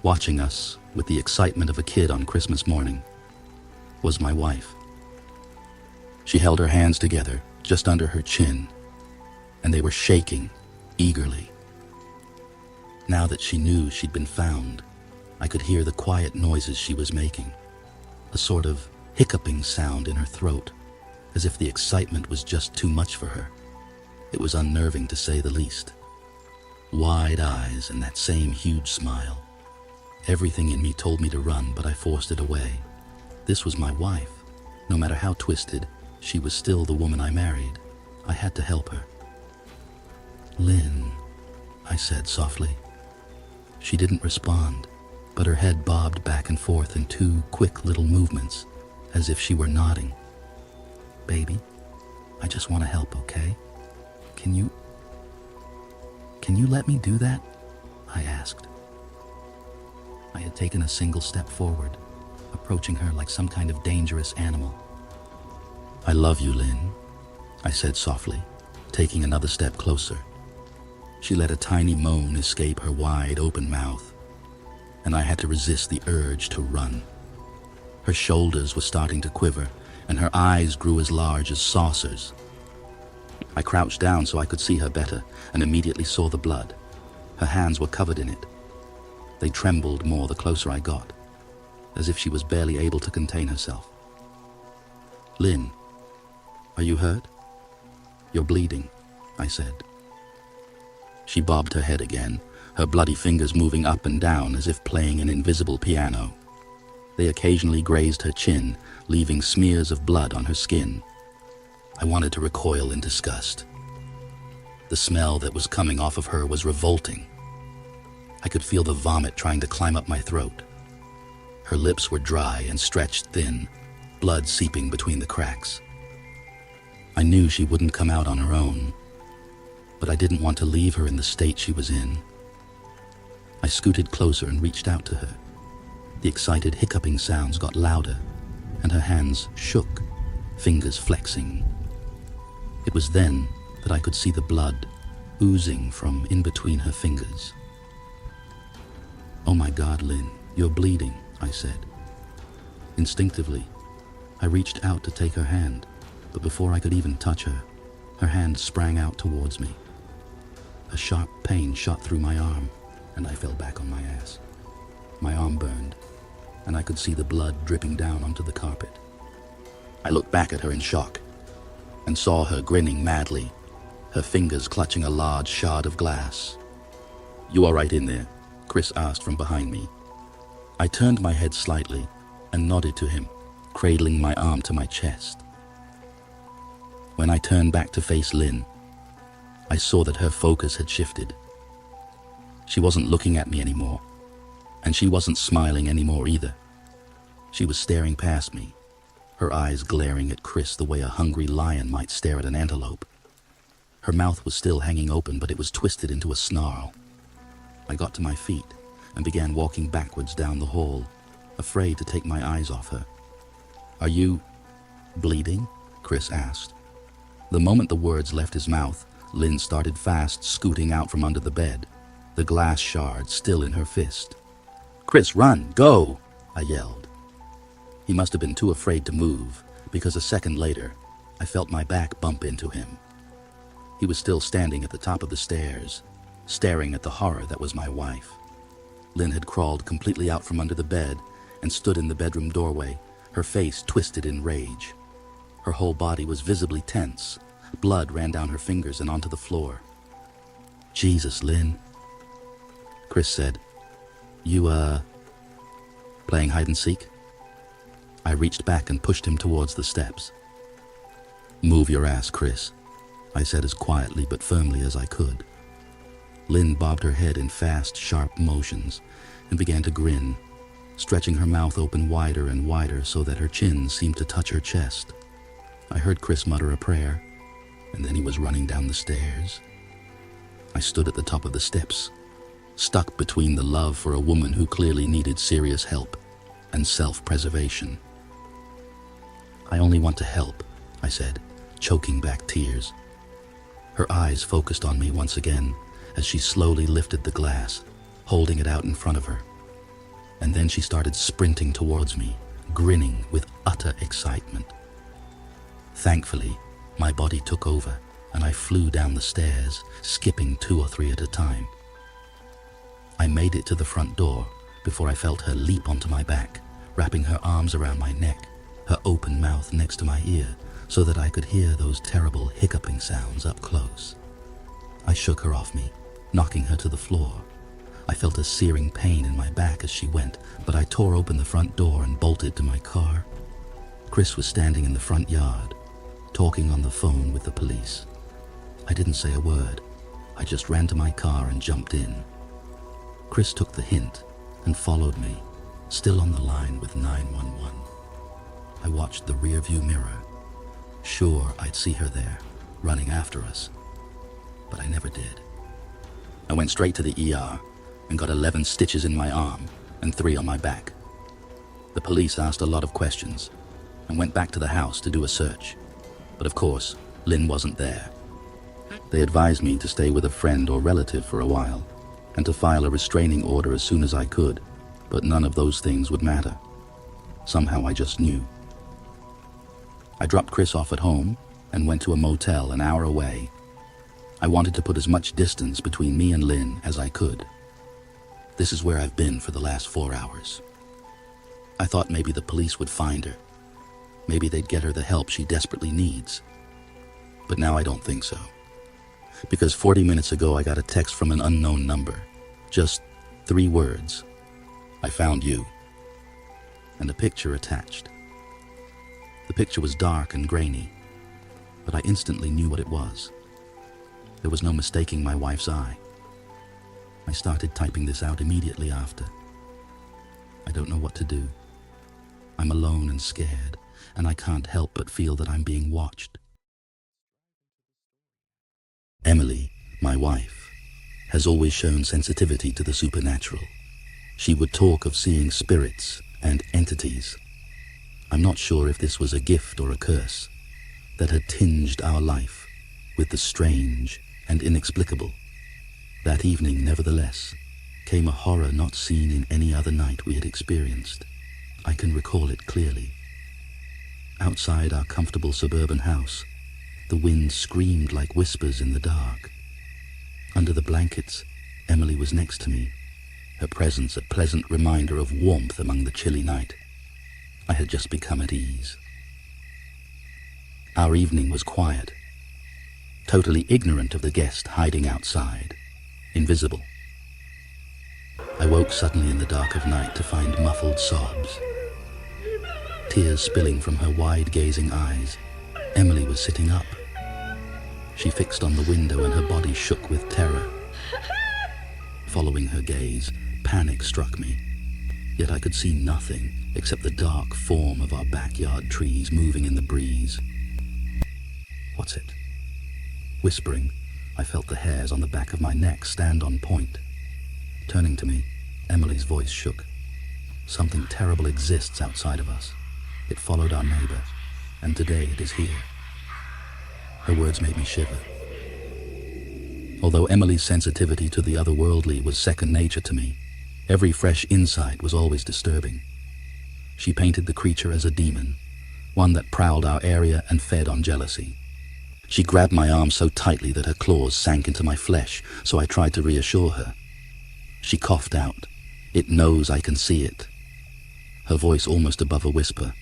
watching us with the excitement of a kid on Christmas morning, was my wife. She held her hands together just under her chin, and they were shaking eagerly. Now that she knew she'd been found, I could hear the quiet noises she was making, a sort of hiccuping sound in her throat, as if the excitement was just too much for her. It was unnerving to say the least. Wide eyes and that same huge smile. Everything in me told me to run, but I forced it away. This was my wife. No matter how twisted, she was still the woman I married. I had to help her. Lynn, I said softly. She didn't respond, but her head bobbed back and forth in two quick little movements, as if she were nodding. Baby, I just want to help, okay? Can you let me do that? I asked. I had taken a single step forward, approaching her like some kind of dangerous animal. I love you, Lynn, I said softly, taking another step closer. She let a tiny moan escape her wide open mouth, and I had to resist the urge to run. Her shoulders were starting to quiver, and her eyes grew as large as saucers. I crouched down so I could see her better, and immediately saw the blood. Her hands were covered in it. They trembled more the closer I got, as if she was barely able to contain herself. Lynn, Are you hurt? You're bleeding, I said. She bobbed her head again, her bloody fingers moving up and down as if playing an invisible piano. They occasionally grazed her chin, leaving smears of blood on her skin. I wanted to recoil in disgust. The smell that was coming off of her was revolting. I could feel the vomit trying to climb up my throat. Her lips were dry and stretched thin, blood seeping between the cracks. I knew she wouldn't come out on her own, but I didn't want to leave her in the state she was in. I scooted closer and reached out to her. The excited hiccuping sounds got louder, and her hands shook, fingers flexing. It was then that I could see the blood oozing from in between her fingers. "Oh my God, Lynn, you're bleeding," I said. Instinctively, I reached out to take her hand, but before I could even touch her, her hand sprang out towards me. A sharp pain shot through my arm, and I fell back on my ass. My arm burned, and I could see the blood dripping down onto the carpet. I looked back at her in shock, and saw her grinning madly, her fingers clutching a large shard of glass. "You all right in there?" Chris asked from behind me. I turned my head slightly and nodded to him, cradling my arm to my chest. When I turned back to face Lynn, I saw that her focus had shifted. She wasn't looking at me anymore, and she wasn't smiling anymore either. She was staring past me, her eyes glaring at Chris the way a hungry lion might stare at an antelope. Her mouth was still hanging open, but it was twisted into a snarl. I got to my feet and began walking backwards down the hall, afraid to take my eyes off her. "Are you bleeding?" Chris asked. The moment the words left his mouth, Lynn started fast scooting out from under the bed, the glass shard still in her fist. "Chris, run! Go!" I yelled. He must have been too afraid to move, because a second later, I felt my back bump into him. He was still standing at the top of the stairs, staring at the horror that was my wife. Lynn had crawled completely out from under the bed and stood in the bedroom doorway, her face twisted in rage. Her whole body was visibly tense. Blood ran down her fingers and onto the floor. "Jesus, Lynn," Chris said. You, playing hide and seek?" I reached back and pushed him towards the steps. "Move your ass, Chris," I said as quietly but firmly as I could. Lynn bobbed her head in fast, sharp motions and began to grin, stretching her mouth open wider and wider so that her chin seemed to touch her chest. I heard Chris mutter a prayer, and then he was running down the stairs. I stood at the top of the steps, stuck between the love for a woman who clearly needed serious help and self-preservation. "I only want to help," I said, choking back tears. Her eyes focused on me once again as she slowly lifted the glass, holding it out in front of her. And then she started sprinting towards me, grinning with utter excitement. Thankfully, my body took over, and I flew down the stairs, skipping 2 or 3 at a time. I made it to the front door before I felt her leap onto my back, wrapping her arms around my neck, her open mouth next to my ear, so that I could hear those terrible hiccuping sounds up close. I shook her off me, knocking her to the floor. I felt a searing pain in my back as she went, but I tore open the front door and bolted to my car. Chris was standing in the front yard, talking on the phone with the police. I didn't say a word. I just ran to my car and jumped in. Chris took the hint and followed me, still on the line with 911. I watched the rearview mirror, sure I'd see her there, running after us, but I never did. I went straight to the ER and got 11 stitches in my arm and 3 on my back. The police asked a lot of questions and went back to the house to do a search. But of course, Lynn wasn't there. They advised me to stay with a friend or relative for a while and to file a restraining order as soon as I could, but none of those things would matter. Somehow I just knew. I dropped Chris off at home and went to a motel an hour away. I wanted to put as much distance between me and Lynn as I could. This is where I've been for the last 4 hours. I thought maybe the police would find her. Maybe they'd get her the help she desperately needs. But now I don't think so. Because 40 minutes ago I got a text from an unknown number. Just 3 words. I found you. And a picture attached. The picture was dark and grainy, but I instantly knew what it was. There was no mistaking my wife's eye. I started typing this out immediately after. I don't know what to do. I'm alone and scared, and I can't help but feel that I'm being watched. Emily, my wife, has always shown sensitivity to the supernatural. She would talk of seeing spirits and entities. I'm not sure if this was a gift or a curse that had tinged our life with the strange and inexplicable. That evening, nevertheless, came a horror not seen in any other night we had experienced. I can recall it clearly. Outside our comfortable suburban house, the wind screamed like whispers in the dark. Under the blankets, Emily was next to me, her presence a pleasant reminder of warmth among the chilly night. I had just become at ease. Our evening was quiet, totally ignorant of the guest hiding outside, invisible. I woke suddenly in the dark of night to find muffled sobs, tears spilling from her wide-gazing eyes. Emily was sitting up. She fixed on the window and her body shook with terror. Following her gaze, panic struck me, yet I could see nothing except the dark form of our backyard trees moving in the breeze. What's it? Whispering, I felt the hairs on the back of my neck stand on point. Turning to me, Emily's voice shook. Something terrible exists outside of us. It followed our neighbor, and today it is here. Her words made me shiver. Although Emily's sensitivity to the otherworldly was second nature to me, every fresh insight was always disturbing. She painted the creature as a demon, one that prowled our area and fed on jealousy. She grabbed my arm so tightly that her claws sank into my flesh, so I tried to reassure her. She coughed out, "It knows I can see it." Her voice almost above a whisper.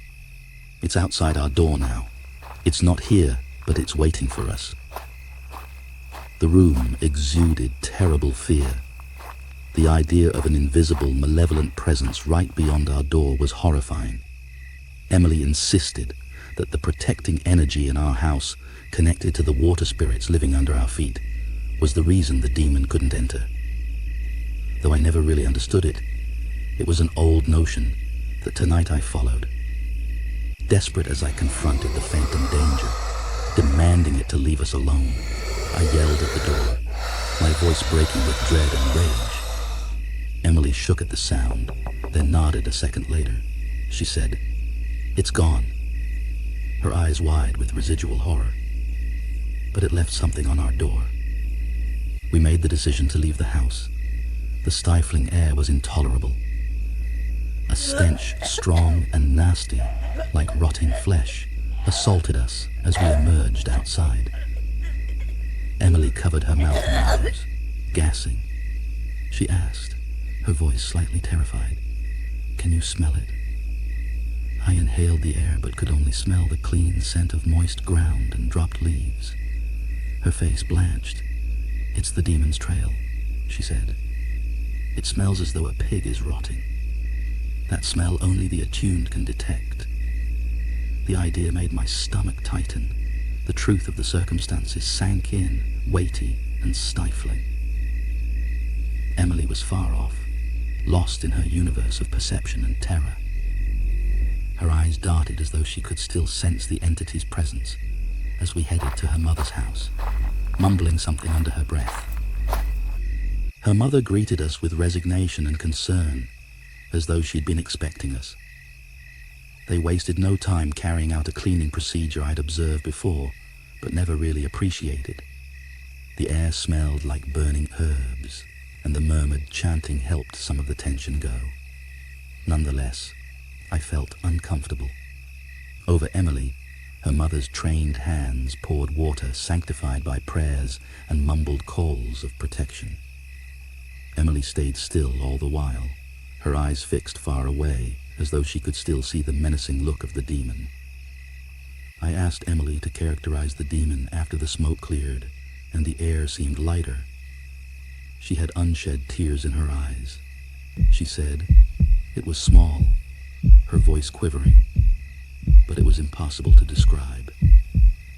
"It's outside our door now. It's not here, but it's waiting for us." The room exuded terrible fear. The idea of an invisible, malevolent presence right beyond our door was horrifying. Emily insisted that the protecting energy in our house, connected to the water spirits living under our feet, was the reason the demon couldn't enter. Though I never really understood it, it was an old notion that tonight I followed. Desperate as I confronted the phantom danger, demanding it to leave us alone, I yelled at the door, my voice breaking with dread and rage. Emily shook at the sound, then nodded a second later. She said, "It's gone," her eyes wide with residual horror. But it left something on our door. We made the decision to leave the house. The stifling air was intolerable. A stench strong and nasty, like rotting flesh, assaulted us as we emerged outside. Emily covered her mouth and nose, gasping. She asked, her voice slightly terrified, "Can you smell it?" I inhaled the air but could only smell the clean scent of moist ground and dropped leaves. Her face blanched. "It's the demon's trail," she said. "It smells as though a pig is rotting. That smell only the attuned can detect." The idea made my stomach tighten. The truth of the circumstances sank in, weighty and stifling. Emily was far off, lost in her universe of perception and terror. Her eyes darted as though she could still sense the entity's presence as we headed to her mother's house, mumbling something under her breath. Her mother greeted us with resignation and concern, as though she'd been expecting us. They wasted no time carrying out a cleaning procedure I'd observed before, but never really appreciated. The air smelled like burning herbs, and the murmured chanting helped some of the tension go. Nonetheless, I felt uncomfortable. Over Emily, her mother's trained hands poured water sanctified by prayers and mumbled calls of protection. Emily stayed still all the while, her eyes fixed far away, as though she could still see the menacing look of the demon. I asked Emily to characterize the demon after the smoke cleared and the air seemed lighter. She had unshed tears in her eyes. She said it was small, her voice quivering, but it was impossible to describe.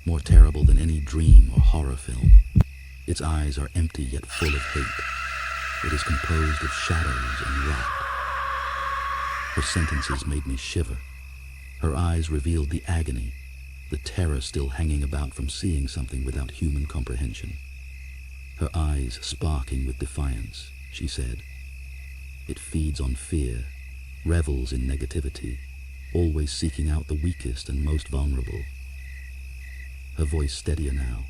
More terrible than any dream or horror film. Its eyes are empty yet full of hate. It is composed of shadows and rot. Her sentences made me shiver. Her eyes revealed the agony, the terror still hanging about from seeing something without human comprehension. Her eyes sparking with defiance, she said. It feeds on fear, revels in negativity, always seeking out the weakest and most vulnerable. Her voice steadier now.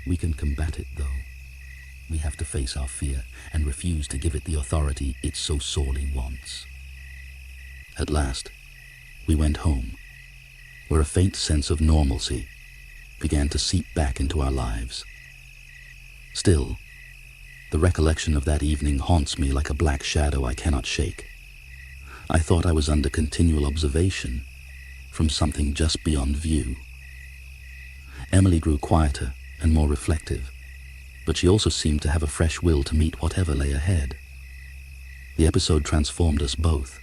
We can combat it, though. We have to face our fear and refuse to give it the authority it so sorely wants. At last, we went home, where a faint sense of normalcy began to seep back into our lives. Still, the recollection of that evening haunts me like a black shadow I cannot shake. I thought I was under continual observation from something just beyond view. Emily grew quieter and more reflective, but she also seemed to have a fresh will to meet whatever lay ahead. The episode transformed us both.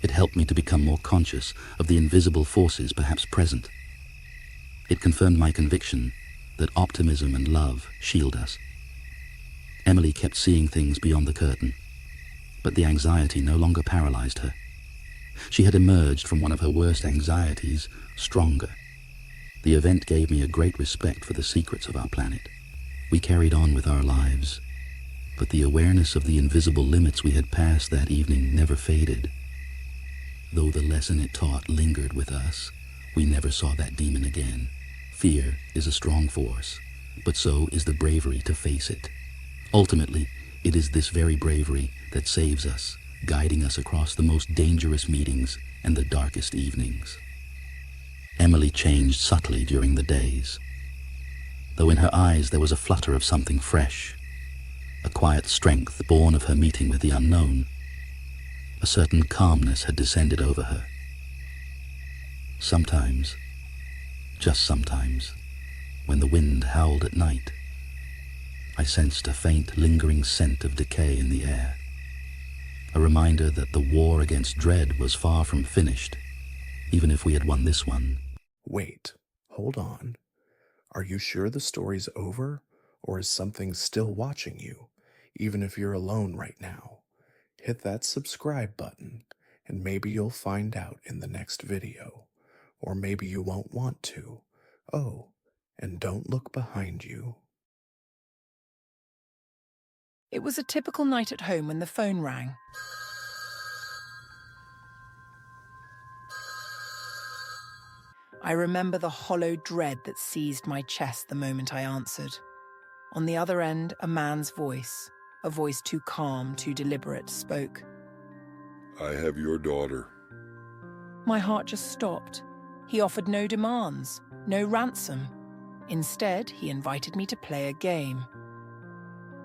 It helped me to become more conscious of the invisible forces perhaps present. It confirmed my conviction that optimism and love shield us. Emily kept seeing things beyond the curtain, but the anxiety no longer paralyzed her. She had emerged from one of her worst anxieties stronger. The event gave me a great respect for the secrets of our planet. We carried on with our lives, but the awareness of the invisible limits we had passed that evening never faded. Though the lesson it taught lingered with us, we never saw that demon again. Fear is a strong force, but so is the bravery to face it. Ultimately, it is this very bravery that saves us, guiding us across the most dangerous meetings and the darkest evenings. Emily changed subtly during the days, though in her eyes there was a flutter of something fresh, a quiet strength born of her meeting with the unknown. A certain calmness had descended over her. Sometimes, just sometimes, when the wind howled at night, I sensed a faint, lingering scent of decay in the air, a reminder that the war against dread was far from finished, even if we had won this one. Wait, hold on. Are you sure the story's over, or is something still watching you, even if you're alone right now? Hit that subscribe button, and maybe you'll find out in the next video. Or maybe you won't want to. Oh, and don't look behind you. It was a typical night at home when the phone rang. I remember the hollow dread that seized my chest the moment I answered. On the other end, a man's voice, a voice too calm, too deliberate, spoke. I have your daughter. My heart just stopped. He offered no demands, no ransom. Instead, he invited me to play a game.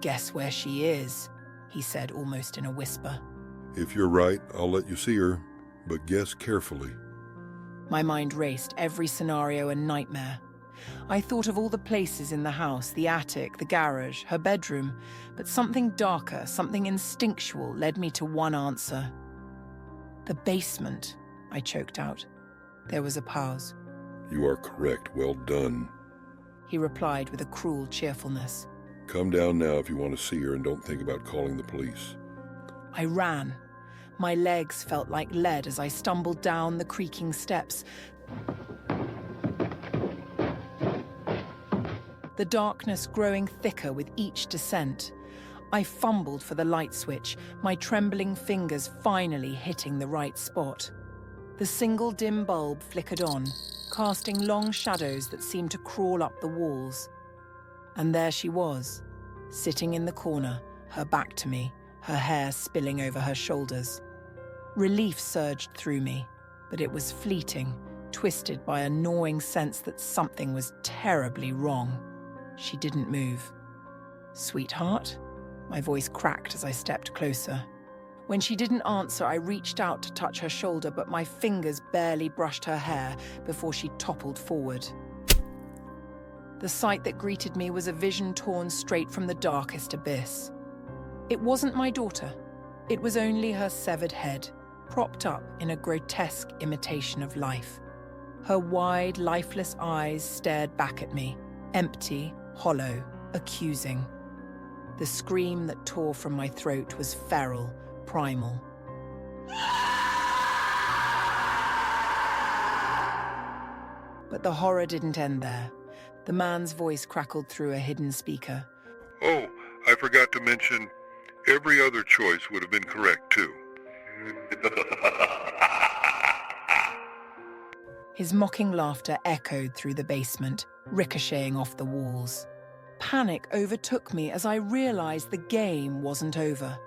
Guess where she is, he said almost in a whisper. If you're right, I'll let you see her, but guess carefully. My mind raced, every scenario a nightmare. I thought of all the places in the house, the attic, the garage, her bedroom, but something darker, something instinctual led me to one answer. The basement, I choked out. There was a pause. You are correct. Well done. He replied with a cruel cheerfulness. Come down now if you want to see her and don't think about calling the police. I ran. My legs felt like lead as I stumbled down the creaking steps. The darkness growing thicker with each descent. I fumbled for the light switch, my trembling fingers finally hitting the right spot. The single dim bulb flickered on, casting long shadows that seemed to crawl up the walls. And there she was, sitting in the corner, her back to me, her hair spilling over her shoulders. Relief surged through me, but it was fleeting, twisted by a gnawing sense that something was terribly wrong. She didn't move. Sweetheart? My voice cracked as I stepped closer. When she didn't answer, I reached out to touch her shoulder, but my fingers barely brushed her hair before she toppled forward. The sight that greeted me was a vision torn straight from the darkest abyss. It wasn't my daughter. It was only her severed head, propped up in a grotesque imitation of life. Her wide, lifeless eyes stared back at me, empty, hollow, accusing. The scream that tore from my throat was feral, primal. But the horror didn't end there. The man's voice crackled through a hidden speaker. Oh, I forgot to mention, every other choice would have been correct too. His mocking laughter echoed through the basement, ricocheting off the walls. Panic overtook me as I realized the game wasn't over.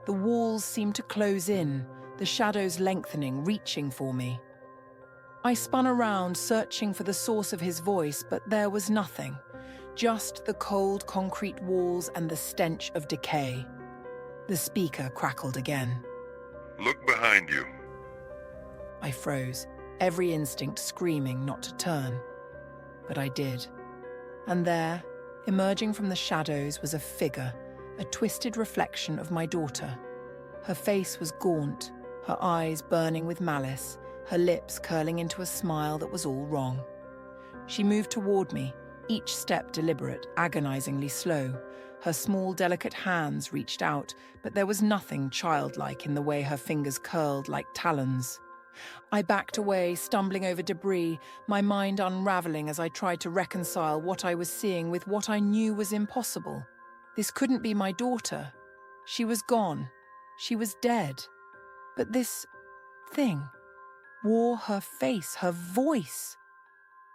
The walls seemed to close in, the shadows lengthening, reaching for me. I spun around, searching for the source of his voice, but there was nothing. Just the cold concrete walls and the stench of decay. The speaker crackled again. Look behind you. I froze, every instinct screaming not to turn. But I did. And there, emerging from the shadows, was a figure, a twisted reflection of my daughter. Her face was gaunt, her eyes burning with malice, her lips curling into a smile that was all wrong. She moved toward me, each step deliberate, agonizingly slow. Her small, delicate hands reached out, but there was nothing childlike in the way her fingers curled like talons. I backed away, stumbling over debris, my mind unraveling as I tried to reconcile what I was seeing with what I knew was impossible. This couldn't be my daughter. She was gone. She was dead. But this thing wore her face, her voice.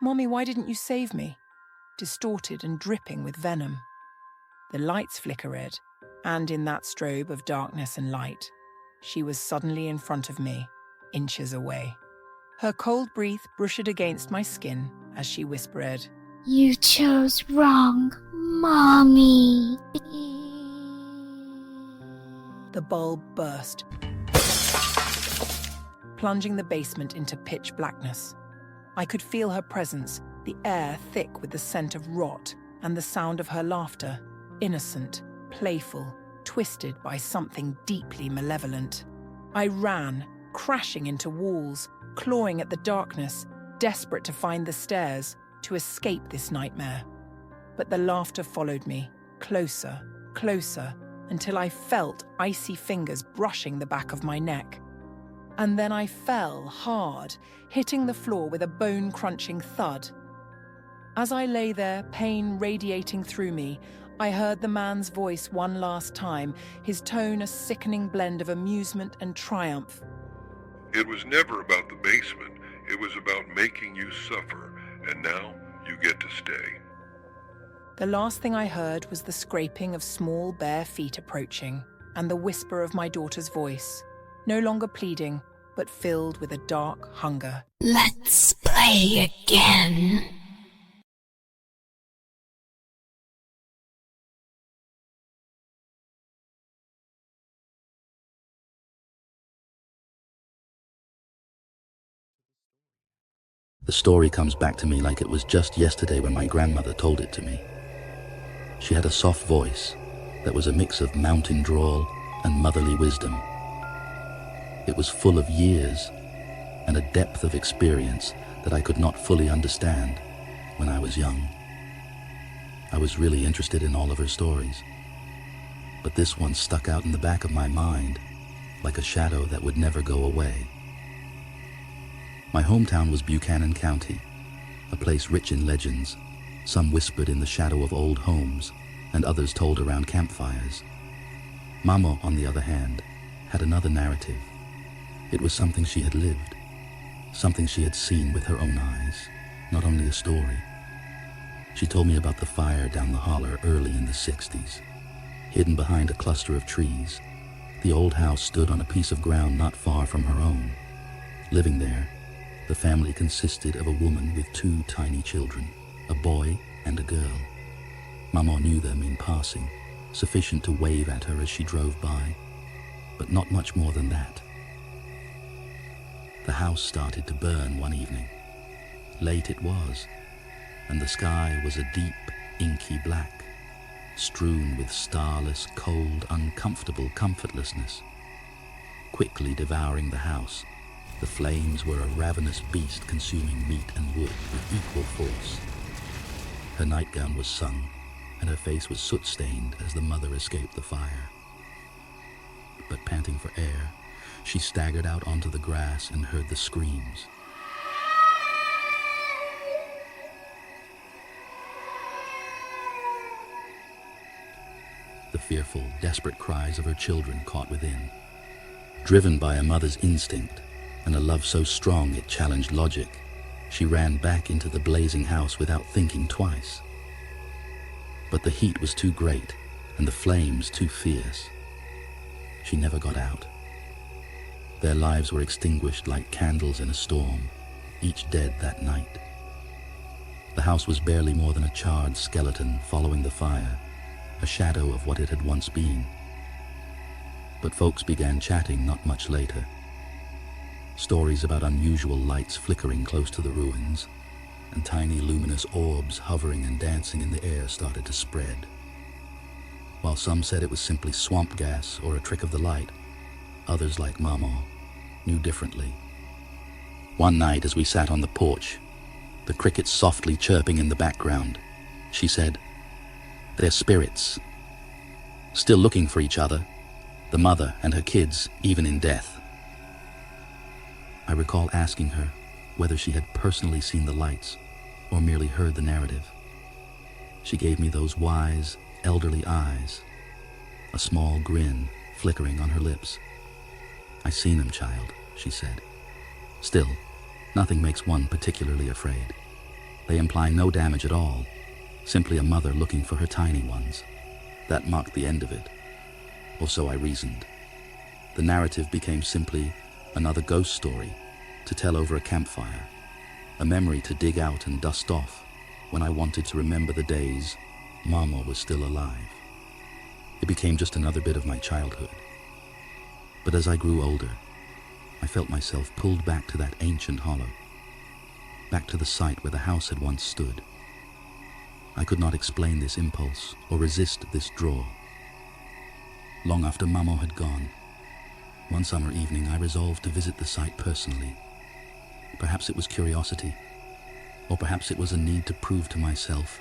Mommy, why didn't you save me? Distorted and dripping with venom. The lights flickered, and in that strobe of darkness and light, she was suddenly in front of me, inches away. Her cold breath brushed against my skin as she whispered, "You chose wrong, Mommy." The bulb burst, plunging the basement into pitch blackness. I could feel her presence, the air thick with the scent of rot, and the sound of her laughter, innocent, playful, twisted by something deeply malevolent. I ran, crashing into walls, clawing at the darkness, desperate to find the stairs, to escape this nightmare. But the laughter followed me, closer, closer, until I felt icy fingers brushing the back of my neck. And then I fell hard, hitting the floor with a bone-crunching thud. As I lay there, pain radiating through me, I heard the man's voice one last time, his tone a sickening blend of amusement and triumph. It was never about the basement. It was about making you suffer, and now you get to stay. The last thing I heard was the scraping of small bare feet approaching, and the whisper of my daughter's voice, no longer pleading, but filled with a dark hunger. "Let's play again." The story comes back to me like it was just yesterday when my grandmother told it to me. She had a soft voice that was a mix of mountain drawl and motherly wisdom. It was full of years and a depth of experience that I could not fully understand when I was young. I was really interested in all of her stories, but this one stuck out in the back of my mind like a shadow that would never go away. My hometown was Buchanan County, a place rich in legends, some whispered in the shadow of old homes and others told around campfires. Mama, on the other hand, had another narrative. It was something she had lived, something she had seen with her own eyes, not only a story. She told me about the fire down the holler early in the 60s. Hidden behind a cluster of trees, the old house stood on a piece of ground not far from her own. Living there, the family consisted of a woman with 2 tiny children, a boy and a girl. Mama knew them in passing, sufficient to wave at her as she drove by. but not much more than that. The house started to burn one evening. Late it was, and the sky was a deep, inky black, strewn with starless, cold, uncomfortable comfortlessness. Quickly devouring the house, the flames were a ravenous beast consuming meat and wood with equal force. Her nightgown was sung, and her face was soot-stained as the mother escaped the fire. But panting for air, she staggered out onto the grass and heard the screams. The fearful, desperate cries of her children caught within. Driven by a mother's instinct and a love so strong it challenged logic, she ran back into the blazing house without thinking twice. But the heat was too great and the flames too fierce. She never got out. Their lives were extinguished like candles in a storm, each dead that night. The house was barely more than a charred skeleton following the fire, a shadow of what it had once been. But folks began chatting not much later. Stories about unusual lights flickering close to the ruins, and tiny luminous orbs hovering and dancing in the air started to spread. While some said it was simply swamp gas or a trick of the light, others, like Mama, knew differently. One night as we sat on the porch, the crickets softly chirping in the background, she said, "They're spirits, still looking for each other, the mother and her kids, even in death." I recall asking her whether she had personally seen the lights or merely heard the narrative. She gave me those wise, elderly eyes, a small grin flickering on her lips. "I seen them, child," she said. "Still, nothing makes one particularly afraid. They imply no damage at all, simply a mother looking for her tiny ones. That marked the end of it. Or so I reasoned. The narrative became simply another ghost story to tell over a campfire, a memory to dig out and dust off when I wanted to remember the days Mama was still alive. It became just another bit of my childhood. But as I grew older, I felt myself pulled back to that ancient hollow, back to the site where the house had once stood. I could not explain this impulse or resist this draw. Long after Mama had gone, one summer evening I resolved to visit the site personally. Perhaps it was curiosity, or perhaps it was a need to prove to myself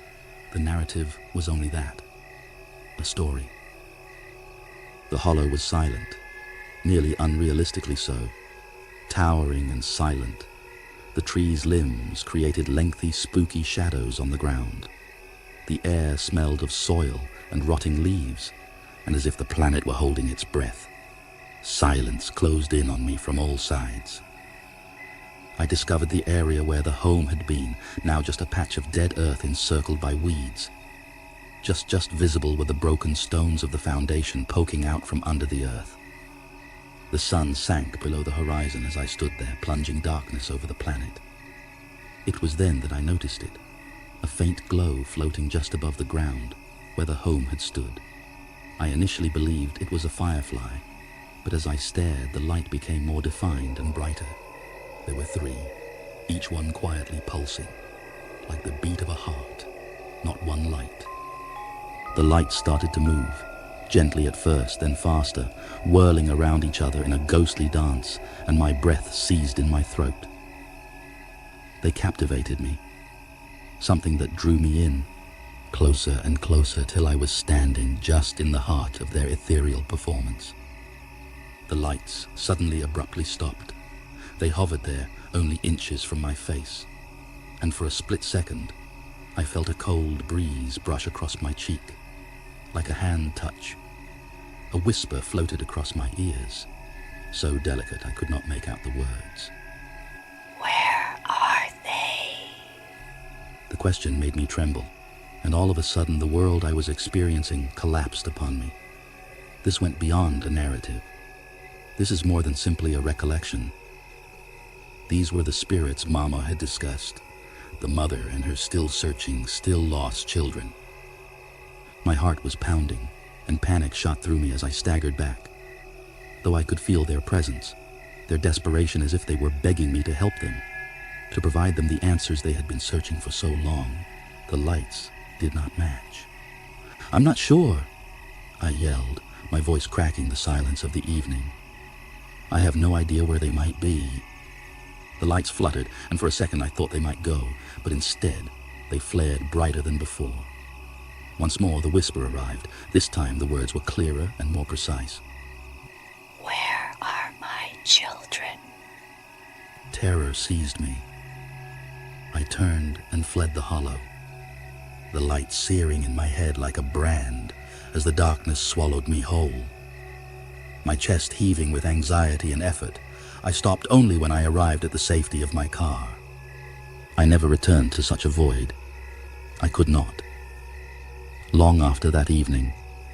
the narrative was only that, a story. The hollow was silent, nearly unrealistically so, towering and silent. The trees' limbs created lengthy, spooky shadows on the ground. The air smelled of soil and rotting leaves, and as if the planet were holding its breath. Silence closed in on me from all sides. I discovered the area where the home had been, now just a patch of dead earth encircled by weeds. Just visible were the broken stones of the foundation poking out from under the earth. The sun sank below the horizon as I stood there, plunging darkness over the planet. It was then that I noticed it, a faint glow floating just above the ground where the home had stood. I initially believed it was a firefly, but as I stared, the light became more defined and brighter. There were 3, each one quietly pulsing, like the beat of a heart, not one light. The lights started to move, gently at first, then faster, whirling around each other in a ghostly dance, and my breath seized in my throat. They captivated me, something that drew me in, closer and closer till I was standing just in the heart of their ethereal performance. The lights suddenly abruptly stopped. They hovered there, only inches from my face, and for a split second, I felt a cold breeze brush across my cheek, like a hand touch. A whisper floated across my ears, so delicate I could not make out the words. Where are they? The question made me tremble, and all of a sudden the world I was experiencing collapsed upon me. This went beyond a narrative. This is more than simply a recollection. These were the spirits Mama had discussed, the mother and her still searching, still lost children. My heart was pounding, and panic shot through me as I staggered back. though I could feel their presence, their desperation as if they were begging me to help them, to provide them the answers they had been searching for so long. The lights did not match. "I'm not sure," I yelled, my voice cracking the silence of the evening. "I have no idea where they might be." The lights fluttered, and for a second I thought they might go, but instead they flared brighter than before. Once more the whisper arrived. This time the words were clearer and more precise. Where are my children? Terror seized me. I turned and fled the hollow, the light searing in my head like a brand as the darkness swallowed me whole. My chest heaving with anxiety and effort, I stopped only when I arrived at the safety of my car. I never returned to such a void. I could not. Long after that evening,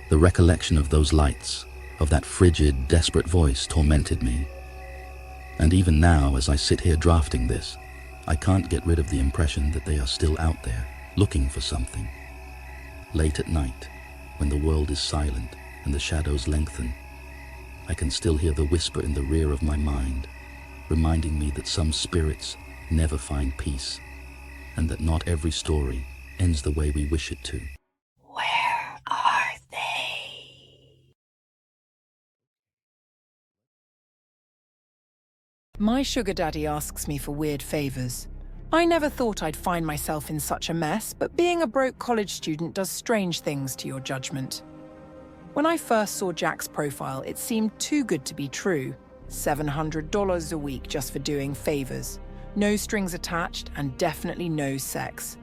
the recollection of those lights, of that frigid, desperate voice tormented me. And even now, as I sit here drafting this, I can't get rid of the impression that they are still out there, looking for something. Late at night, when the world is silent and the shadows lengthen, I can still hear the whisper in the rear of my mind, reminding me that some spirits never find peace, and that not every story ends the way we wish it to. Where are they? My sugar daddy asks me for weird favors. I never thought I'd find myself in such a mess, but being a broke college student does strange things to your judgment. When I first saw Jack's profile, it seemed too good to be true. $700 a week just for doing favors. No strings attached and definitely no sex.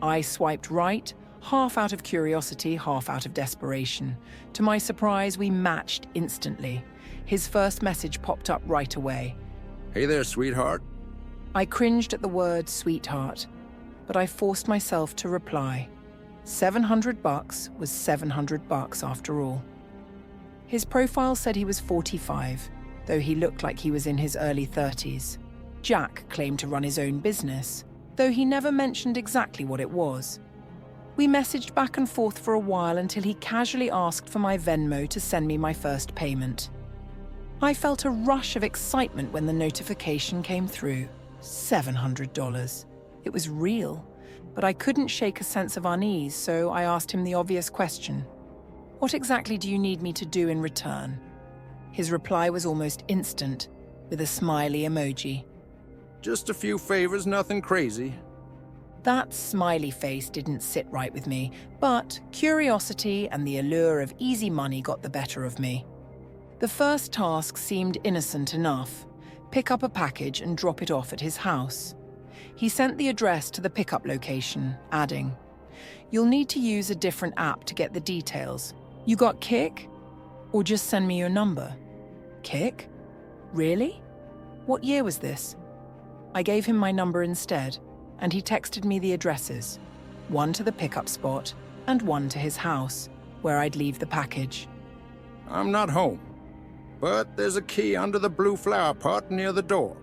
I swiped right, half out of curiosity, half out of desperation. To my surprise, we matched instantly. His first message popped up right away. Hey there, sweetheart. I cringed at the word sweetheart, but I forced myself to reply. $700 was $700 after all. His profile said he was 45, though he looked like he was in his early 30s. Jack claimed to run his own business, though he never mentioned exactly what it was. We messaged back and forth for a while until he casually asked for my Venmo to send me my first payment. I felt a rush of excitement when the notification came through. $700. It was real, but I couldn't shake a sense of unease, so I asked him the obvious question. What exactly do you need me to do in return? His reply was almost instant, with a smiley emoji. Just a few favors, nothing crazy. That smiley face didn't sit right with me, but curiosity and the allure of easy money got the better of me. The first task seemed innocent enough. Pick up a package and drop it off at his house. He sent the address to the pickup location, adding, "You'll need to use a different app to get the details. You got Kik? Or just send me your number." Kik? Really? What year was this? I gave him my number instead, and he texted me the addresses, one to the pickup spot and one to his house, where I'd leave the package. I'm not home, but there's a key under the blue flower pot near the door.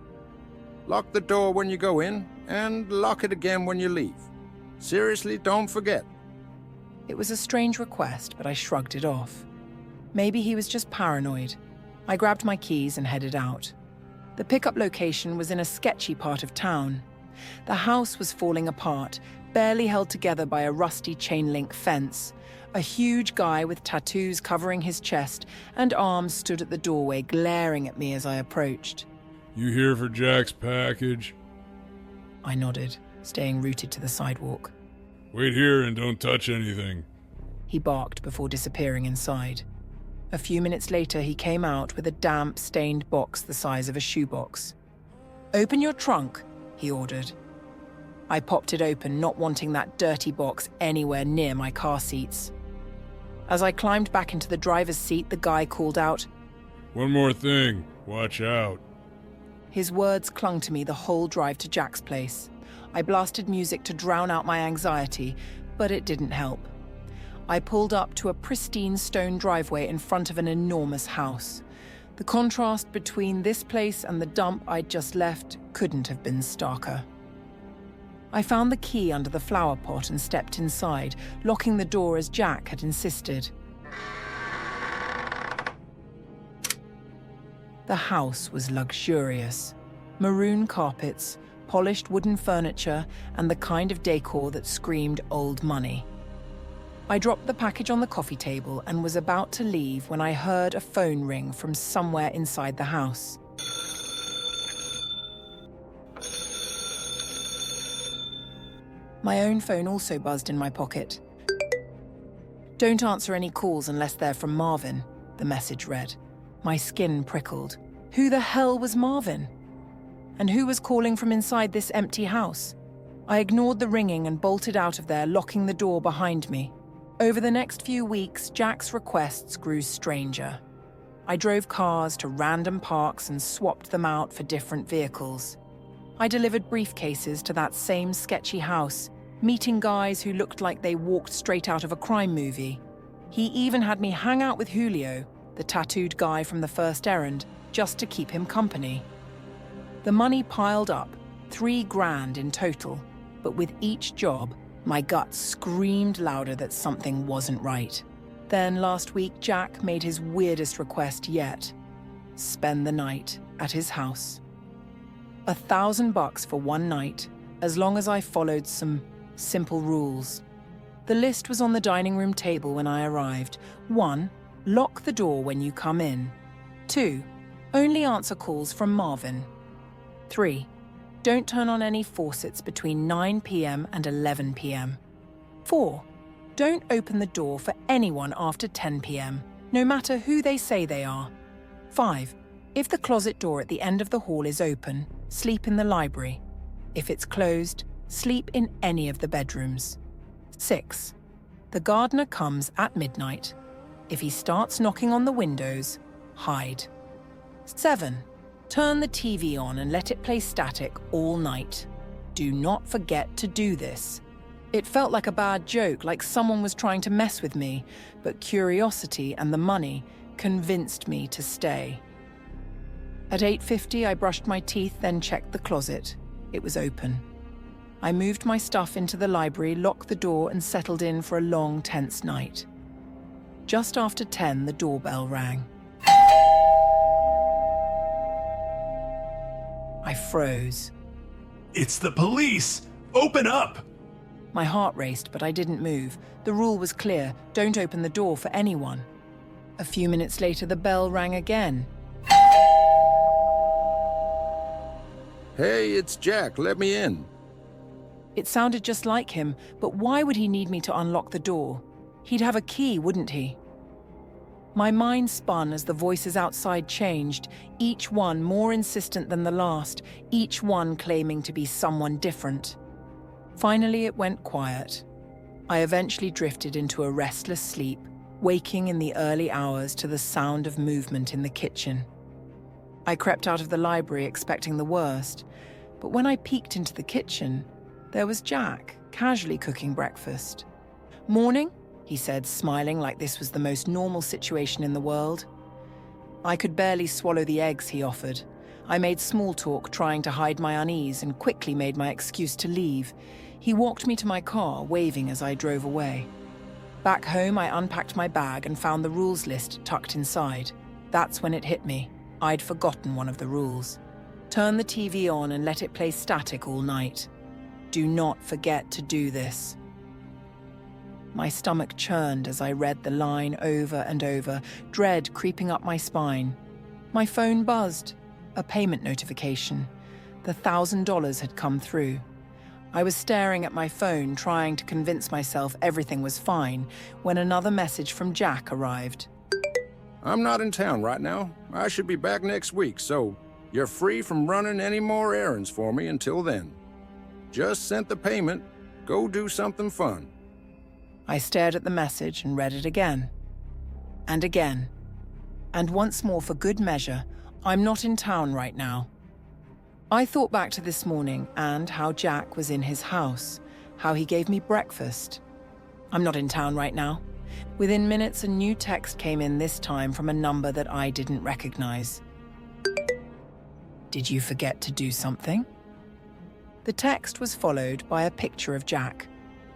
Lock the door when you go in, and lock it again when you leave. Seriously, don't forget. It was a strange request, but I shrugged it off. Maybe he was just paranoid. I grabbed my keys and headed out. The pickup location was in a sketchy part of town. The house was falling apart, barely held together by a rusty chain-link fence. A huge guy with tattoos covering his chest and arms stood at the doorway, glaring at me as I approached. "You here for Jack's package?" I nodded, staying rooted to the sidewalk. "Wait here and don't touch anything." He barked before disappearing inside. A few minutes later, he came out with a damp, stained box the size of a shoebox. "Open your trunk," he ordered. I popped it open, not wanting that dirty box anywhere near my car seats. As I climbed back into the driver's seat, the guy called out, "One more thing, watch out." His words clung to me the whole drive to Jack's place. I blasted music to drown out my anxiety, but it didn't help. I pulled up to a pristine stone driveway in front of an enormous house. The contrast between this place and the dump I'd just left couldn't have been starker. I found the key under the flower pot and stepped inside, locking the door as Jack had insisted. The house was luxurious. Maroon carpets, polished wooden furniture, and the kind of decor that screamed old money. I dropped the package on the coffee table and was about to leave when I heard a phone ring from somewhere inside the house. My own phone also buzzed in my pocket. "Don't answer any calls unless they're from Marvin," the message read. My skin prickled. Who the hell was Marvin? And who was calling from inside this empty house? I ignored the ringing and bolted out of there, locking the door behind me. Over the next few weeks, Jack's requests grew stranger. I drove cars to random parks and swapped them out for different vehicles. I delivered briefcases to that same sketchy house, meeting guys who looked like they walked straight out of a crime movie. He even had me hang out with Julio, the tattooed guy from the first errand, just to keep him company. The money piled up, $3,000 in total, but with each job, my gut screamed louder that something wasn't right. Then last week, Jack made his weirdest request yet: spend the night at his house. $1,000 for one night, as long as I followed some simple rules. The list was on the dining room table when I arrived. 1, lock the door when you come in. 2, only answer calls from Marvin. 3, don't turn on any faucets between 9 p.m. and 11 p.m. 4, don't open the door for anyone after 10 p.m., no matter who they say they are. 5, if the closet door at the end of the hall is open, sleep in the library. If it's closed, sleep in any of the bedrooms. 6, the gardener comes at midnight. If he starts knocking on the windows, hide. 7, turn the TV on and let it play static all night. Do not forget to do this. It felt like a bad joke, like someone was trying to mess with me, but curiosity and the money convinced me to stay. At 8:50, I brushed my teeth, then checked the closet. It was open. I moved my stuff into the library, locked the door, and settled in for a long, tense night. Just after 10, the doorbell rang. I froze. It's the police! Open up! My heart raced, but I didn't move. The rule was clear: don't open the door for anyone. A few minutes later, the bell rang again. Hey, it's Jack. Let me in. It sounded just like him, but why would he need me to unlock the door? He'd have a key, wouldn't he? My mind spun as the voices outside changed, each one more insistent than the last, each one claiming to be someone different. Finally, it went quiet. I eventually drifted into a restless sleep, waking in the early hours to the sound of movement in the kitchen. I crept out of the library expecting the worst, but when I peeked into the kitchen, there was Jack, casually cooking breakfast. "Morning," he said, smiling like this was the most normal situation in the world. I could barely swallow the eggs he offered. I made small talk, trying to hide my unease, and quickly made my excuse to leave. He walked me to my car, waving as I drove away. Back home, I unpacked my bag and found the rules list tucked inside. That's when it hit me. I'd forgotten one of the rules. Turn the TV on and let it play static all night. Do not forget to do this. My stomach churned as I read the line over and over, dread creeping up my spine. My phone buzzed. A payment notification. The $1,000 had come through. I was staring at my phone, trying to convince myself everything was fine, when another message from Jack arrived. I'm not in town right now. I should be back next week, so you're free from running any more errands for me until then. Just sent the payment. Go do something fun. I stared at the message and read it again. And again. And once more, for good measure, I'm not in town right now. I thought back to this morning and how Jack was in his house, how he gave me breakfast. I'm not in town right now. Within minutes, a new text came in, this time from a number that I didn't recognize. Did you forget to do something? The text was followed by a picture of Jack,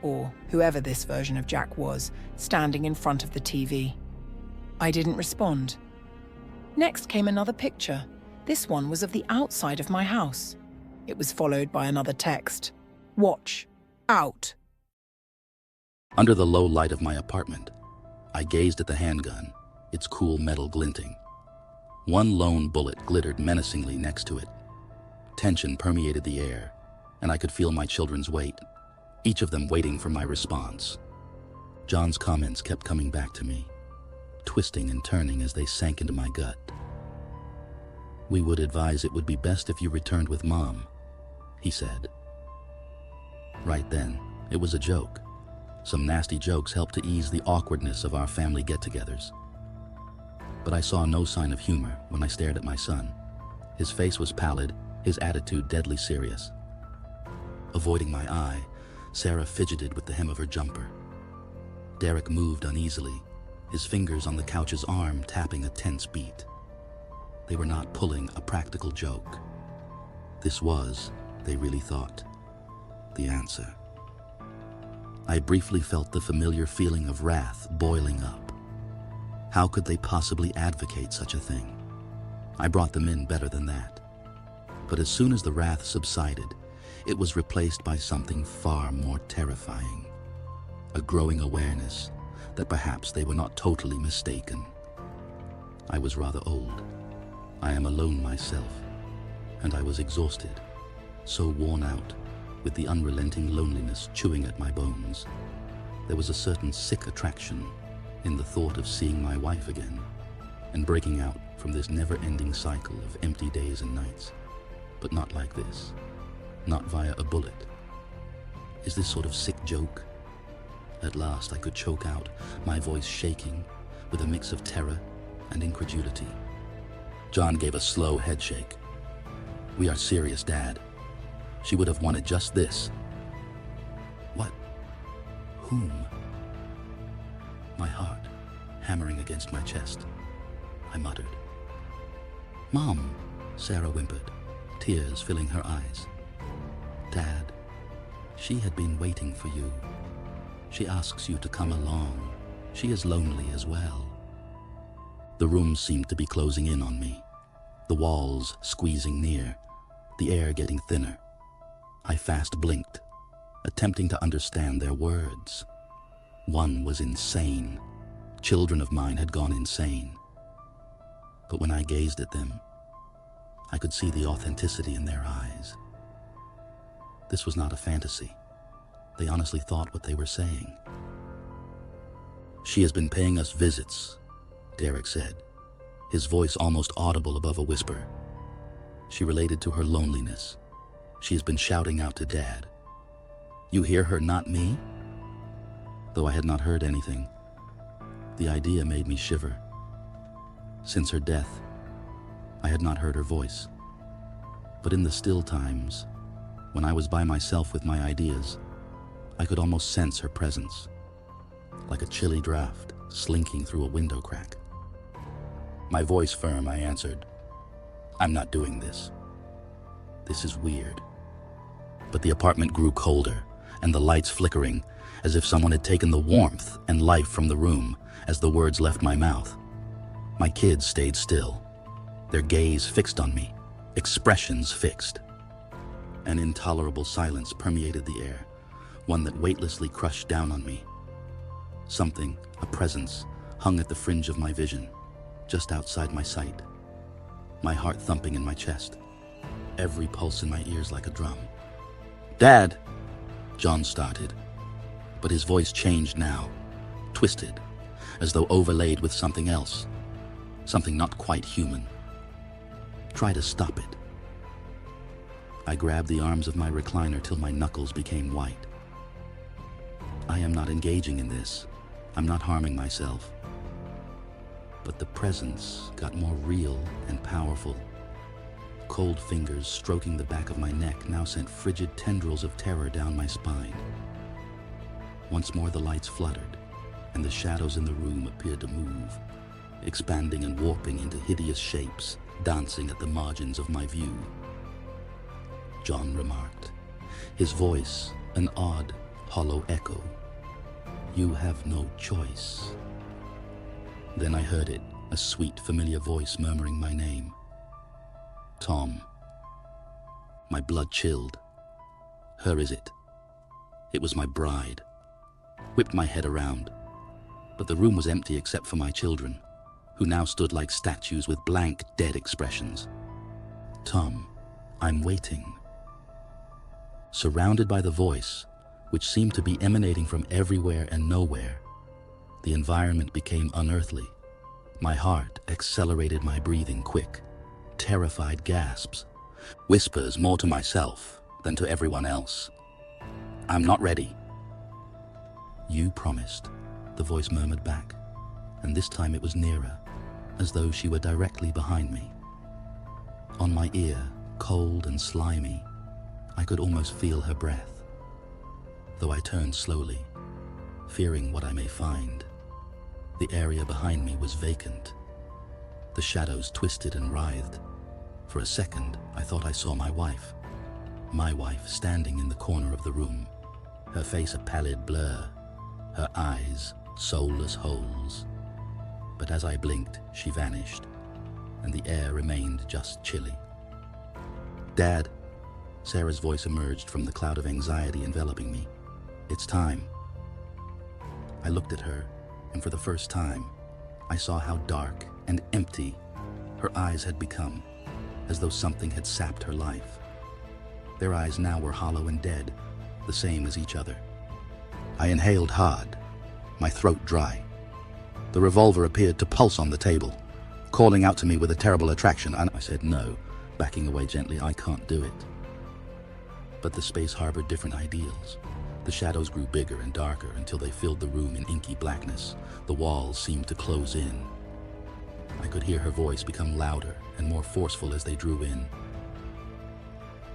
or whoever this version of Jack was, standing in front of the TV. I didn't respond. Next came another picture. This one was of the outside of my house. It was followed by another text. Watch. Out. Under the low light of my apartment, I gazed at the handgun, its cool metal glinting. One lone bullet glittered menacingly next to it. Tension permeated the air, and I could feel my children's weight, each of them waiting for my response. John's comments kept coming back to me, twisting and turning as they sank into my gut. "We would advise it would be best if you returned with Mom," he said. Right then, it was a joke. Some nasty jokes helped to ease the awkwardness of our family get-togethers. But I saw no sign of humor when I stared at my son. His face was pallid, his attitude deadly serious. Avoiding my eye, Sarah fidgeted with the hem of her jumper. Derek moved uneasily, his fingers on the couch's arm tapping a tense beat. They were not pulling a practical joke. This was, they really thought, the answer. I briefly felt the familiar feeling of wrath boiling up. How could they possibly advocate such a thing? I brought them in better than that. But as soon as the wrath subsided, it was replaced by something far more terrifying. A growing awareness that perhaps they were not totally mistaken. I was rather old. I am alone myself, and I was exhausted, so worn out, with the unrelenting loneliness chewing at my bones. There was a certain sick attraction in the thought of seeing my wife again, and breaking out from this never-ending cycle of empty days and nights. But not like this. Not via a bullet. Is this sort of sick joke? At last I could choke out, my voice shaking with a mix of terror and incredulity. John gave a slow headshake. "We are serious, Dad. She would have wanted just this." "What? Whom?" My heart hammering against my chest. I muttered. "Mom," Sarah whimpered, tears filling her eyes. "Dad, she had been waiting for you. She asks you to come along. She is lonely as well." The room seemed to be closing in on me, the walls squeezing near, the air getting thinner. I fast blinked, attempting to understand their words. One was insane. Children of mine had gone insane. But when I gazed at them, I could see the authenticity in their eyes. This was not a fantasy. They honestly thought what they were saying. "She has been paying us visits," Derek said, his voice almost audible above a whisper. "She related to her loneliness. She has been shouting out to Dad. You hear her, not me?" Though I had not heard anything, the idea made me shiver. Since her death, I had not heard her voice. But in the still times, when I was by myself with my ideas, I could almost sense her presence, like a chilly draft slinking through a window crack. My voice firm, I answered, "I'm not doing this. This is weird." But the apartment grew colder, and the lights flickering, as if someone had taken the warmth and life from the room as the words left my mouth. My kids stayed still, their gaze fixed on me, expressions fixed. An intolerable silence permeated the air, one that weightlessly crushed down on me. Something, a presence, hung at the fringe of my vision, just outside my sight. My heart thumping in my chest, every pulse in my ears like a drum. "Dad!" John started, but his voice changed now, twisted, as though overlaid with something else, something not quite human. "Try to stop it." I grabbed the arms of my recliner till my knuckles became white. I am not engaging in this. I'm not harming myself. But the presence got more real and powerful. Cold fingers stroking the back of my neck now sent frigid tendrils of terror down my spine. Once more the lights fluttered, and the shadows in the room appeared to move, expanding and warping into hideous shapes, dancing at the margins of my view. John remarked, his voice an odd, hollow echo. "You have no choice." Then I heard it, a sweet, familiar voice murmuring my name. Tom. My blood chilled. Her is it. It was my bride. Whipped my head around. But the room was empty except for my children, who now stood like statues with blank, dead expressions. Tom, I'm waiting. Surrounded by the voice, which seemed to be emanating from everywhere and nowhere, the environment became unearthly. My heart accelerated my breathing quick, terrified gasps, whispers more to myself than to everyone else. I'm not ready. You promised, the voice murmured back, and this time it was nearer, as though she were directly behind me. On my ear, cold and slimy, I could almost feel her breath, though I turned slowly, fearing what I may find. The area behind me was vacant. The shadows twisted and writhed. For a second, I thought I saw my wife standing in the corner of the room, her face a pallid blur, her eyes soulless holes. But as I blinked, she vanished, and the air remained just chilly. Dad, Sarah's voice emerged from the cloud of anxiety enveloping me. It's time. I looked at her, and for the first time, I saw how dark and empty her eyes had become, as though something had sapped her life. Their eyes now were hollow and dead, the same as each other. I inhaled hard, my throat dry. The revolver appeared to pulse on the table, calling out to me with a terrible attraction, and I said no, backing away gently. I can't do it. But the space harbored different ideals. The shadows grew bigger and darker until they filled the room in inky blackness. The walls seemed to close in. I could hear her voice become louder and more forceful as they drew in.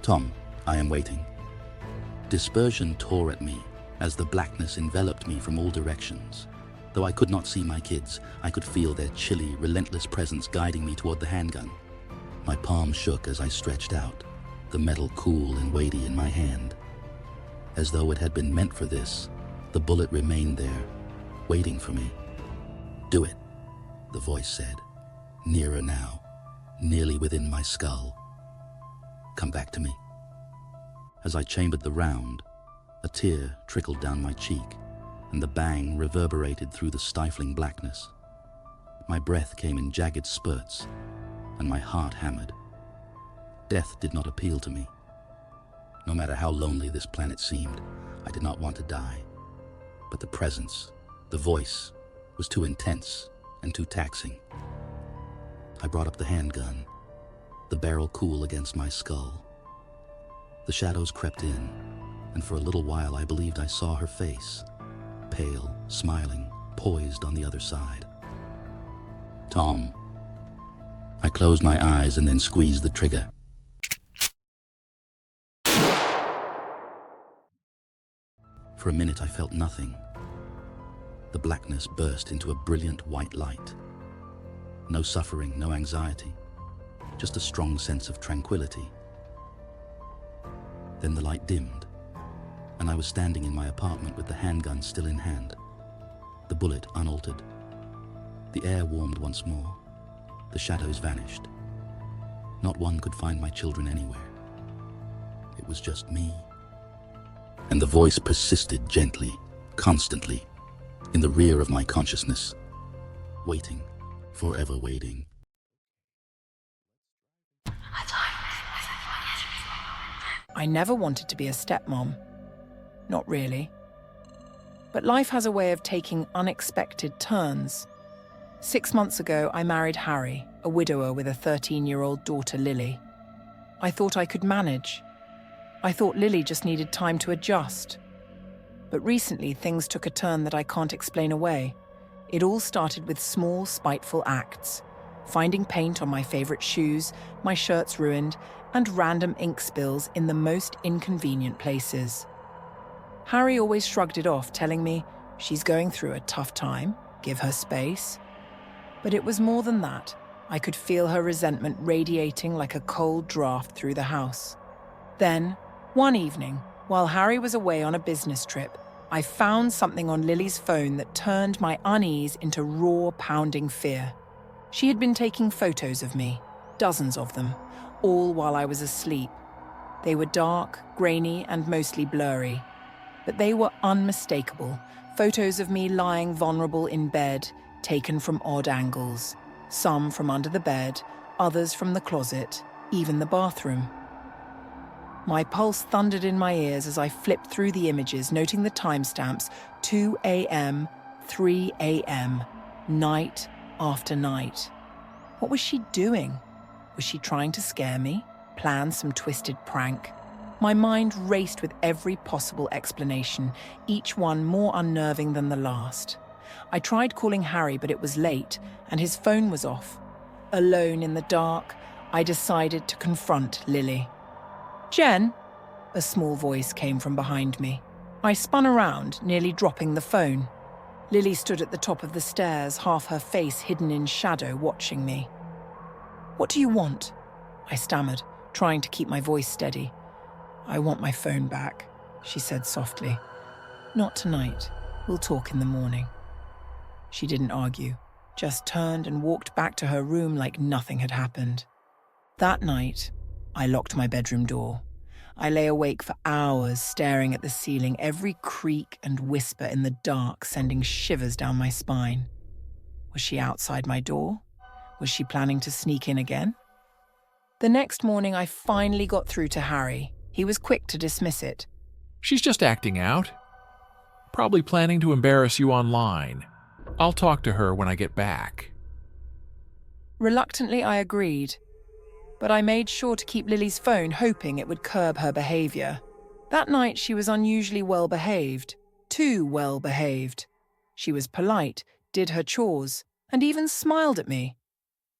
Tom, I am waiting. Dispersion tore at me as the blackness enveloped me from all directions. Though I could not see my kids, I could feel their chilly, relentless presence guiding me toward the handgun. My palm shook as I stretched out, the metal cool and weighty in my hand. As though it had been meant for this, the bullet remained there, waiting for me. Do it, the voice said, nearer now, nearly within my skull. Come back to me. As I chambered the round, a tear trickled down my cheek, and the bang reverberated through the stifling blackness. My breath came in jagged spurts, and my heart hammered. Death did not appeal to me. No matter how lonely this planet seemed, I did not want to die. But the presence, the voice, was too intense and too taxing. I brought up the handgun, the barrel cool against my skull. The shadows crept in, and for a little while I believed I saw her face, pale, smiling, poised on the other side. Tom. I closed my eyes and then squeezed the trigger. For a minute I felt nothing. The blackness burst into a brilliant white light. No suffering, no anxiety, just a strong sense of tranquility. Then the light dimmed, and I was standing in my apartment with the handgun still in hand, the bullet unaltered. The air warmed once more. The shadows vanished. Not one could find my children anywhere. It was just me. And the voice persisted gently, constantly, in the rear of my consciousness, waiting, forever waiting. I never wanted to be a stepmom. Not really. But life has a way of taking unexpected turns. 6 months ago, I married Harry, a widower with a 13-year-old daughter, Lily. I thought I could manage. I thought Lily just needed time to adjust. But recently, things took a turn that I can't explain away. It all started with small, spiteful acts. Finding paint on my favorite shoes, my shirts ruined, and random ink spills in the most inconvenient places. Harry always shrugged it off, telling me, she's going through a tough time, give her space. But it was more than that. I could feel her resentment radiating like a cold draft through the house. Then, one evening, while Harry was away on a business trip, I found something on Lily's phone that turned my unease into raw, pounding fear. She had been taking photos of me, dozens of them, all while I was asleep. They were dark, grainy, and mostly blurry, but they were unmistakable. Photos of me lying vulnerable in bed, taken from odd angles. Some from under the bed, others from the closet, even the bathroom. My pulse thundered in my ears as I flipped through the images, noting the timestamps: 2 a.m., 3 a.m., night after night. What was she doing? Was she trying to scare me? Plan some twisted prank? My mind raced with every possible explanation, each one more unnerving than the last. I tried calling Harry, but it was late, and his phone was off. Alone in the dark, I decided to confront Lily. "Jen?" A small voice came from behind me. I spun around, nearly dropping the phone. Lily stood at the top of the stairs, half her face hidden in shadow, watching me. "What do you want?" I stammered, trying to keep my voice steady. "I want my phone back," she said softly. "Not tonight. We'll talk in the morning." She didn't argue, just turned and walked back to her room like nothing had happened. That night, I locked my bedroom door. I lay awake for hours, staring at the ceiling, every creak and whisper in the dark sending shivers down my spine. Was she outside my door? Was she planning to sneak in again? The next morning, I finally got through to Harry. He was quick to dismiss it. "She's just acting out. Probably planning to embarrass you online. I'll talk to her when I get back." Reluctantly, I agreed. But I made sure to keep Lily's phone, hoping it would curb her behavior. That night, she was unusually well-behaved. Too well-behaved. She was polite, did her chores, and even smiled at me.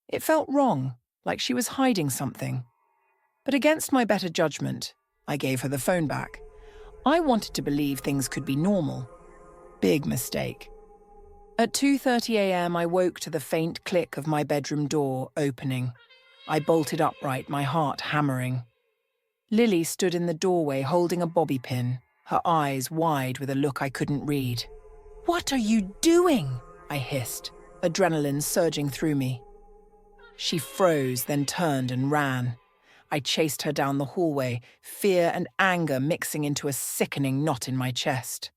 It felt wrong, like she was hiding something. But against my better judgment, I gave her the phone back. I wanted to believe things could be normal. Big mistake. At 2:30 a.m., I woke to the faint click of my bedroom door opening. I bolted upright, my heart hammering. Lily stood in the doorway holding a bobby pin, her eyes wide with a look I couldn't read. "What are you doing?" I hissed, adrenaline surging through me. She froze, then turned and ran. I chased her down the hallway, fear and anger mixing into a sickening knot in my chest.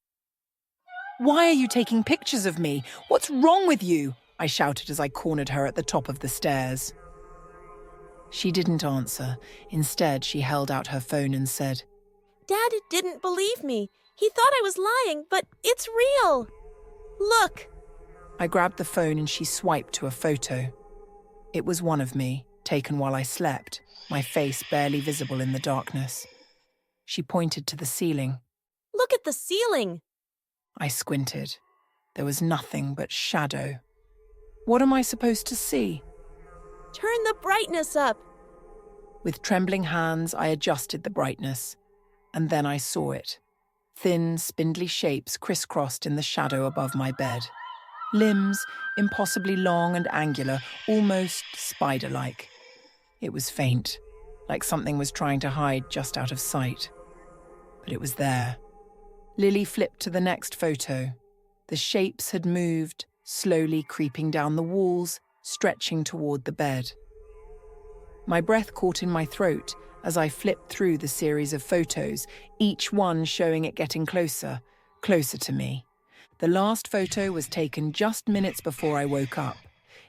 "Why are you taking pictures of me? What's wrong with you?" I shouted as I cornered her at the top of the stairs. She didn't answer. Instead, she held out her phone and said, "Dad didn't believe me. He thought I was lying, but it's real. Look." I grabbed the phone and she swiped to a photo. It was one of me, taken while I slept, my face barely visible in the darkness. She pointed to the ceiling. "Look at the ceiling." I squinted. There was nothing but shadow. What am I supposed to see? "Turn the brightness up." With trembling hands, I adjusted the brightness, and then I saw it. Thin, spindly shapes crisscrossed in the shadow above my bed. Limbs, impossibly long and angular, almost spider-like. It was faint, like something was trying to hide just out of sight. But it was there. Lily flipped to the next photo. The shapes had moved, slowly creeping down the walls, stretching toward the bed. My breath caught in my throat as I flipped through the series of photos, each one showing it getting closer, closer to me. The last photo was taken just minutes before I woke up.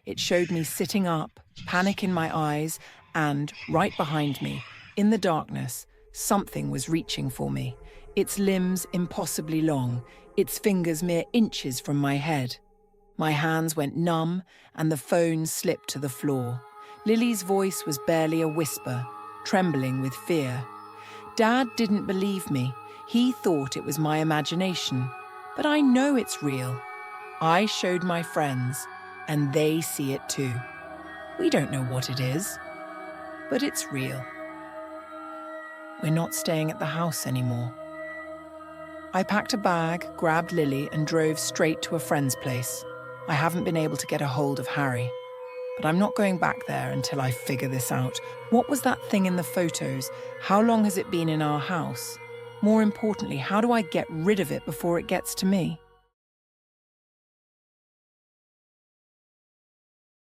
It showed me sitting up, panic in my eyes, and, right behind me, in the darkness, something was reaching for me, its limbs impossibly long, its fingers mere inches from my head. My hands went numb, and the phone slipped to the floor. Lily's voice was barely a whisper, trembling with fear. Dad didn't believe me. He thought it was my imagination. But I know it's real. I showed my friends, and they see it too. We don't know what it is, but it's real. We're not staying at the house anymore. I packed a bag, grabbed Lily, and drove straight to a friend's place. I haven't been able to get a hold of Harry, but I'm not going back there until I figure this out. What was that thing in the photos? How long has it been in our house? More importantly, how do I get rid of it before it gets to me?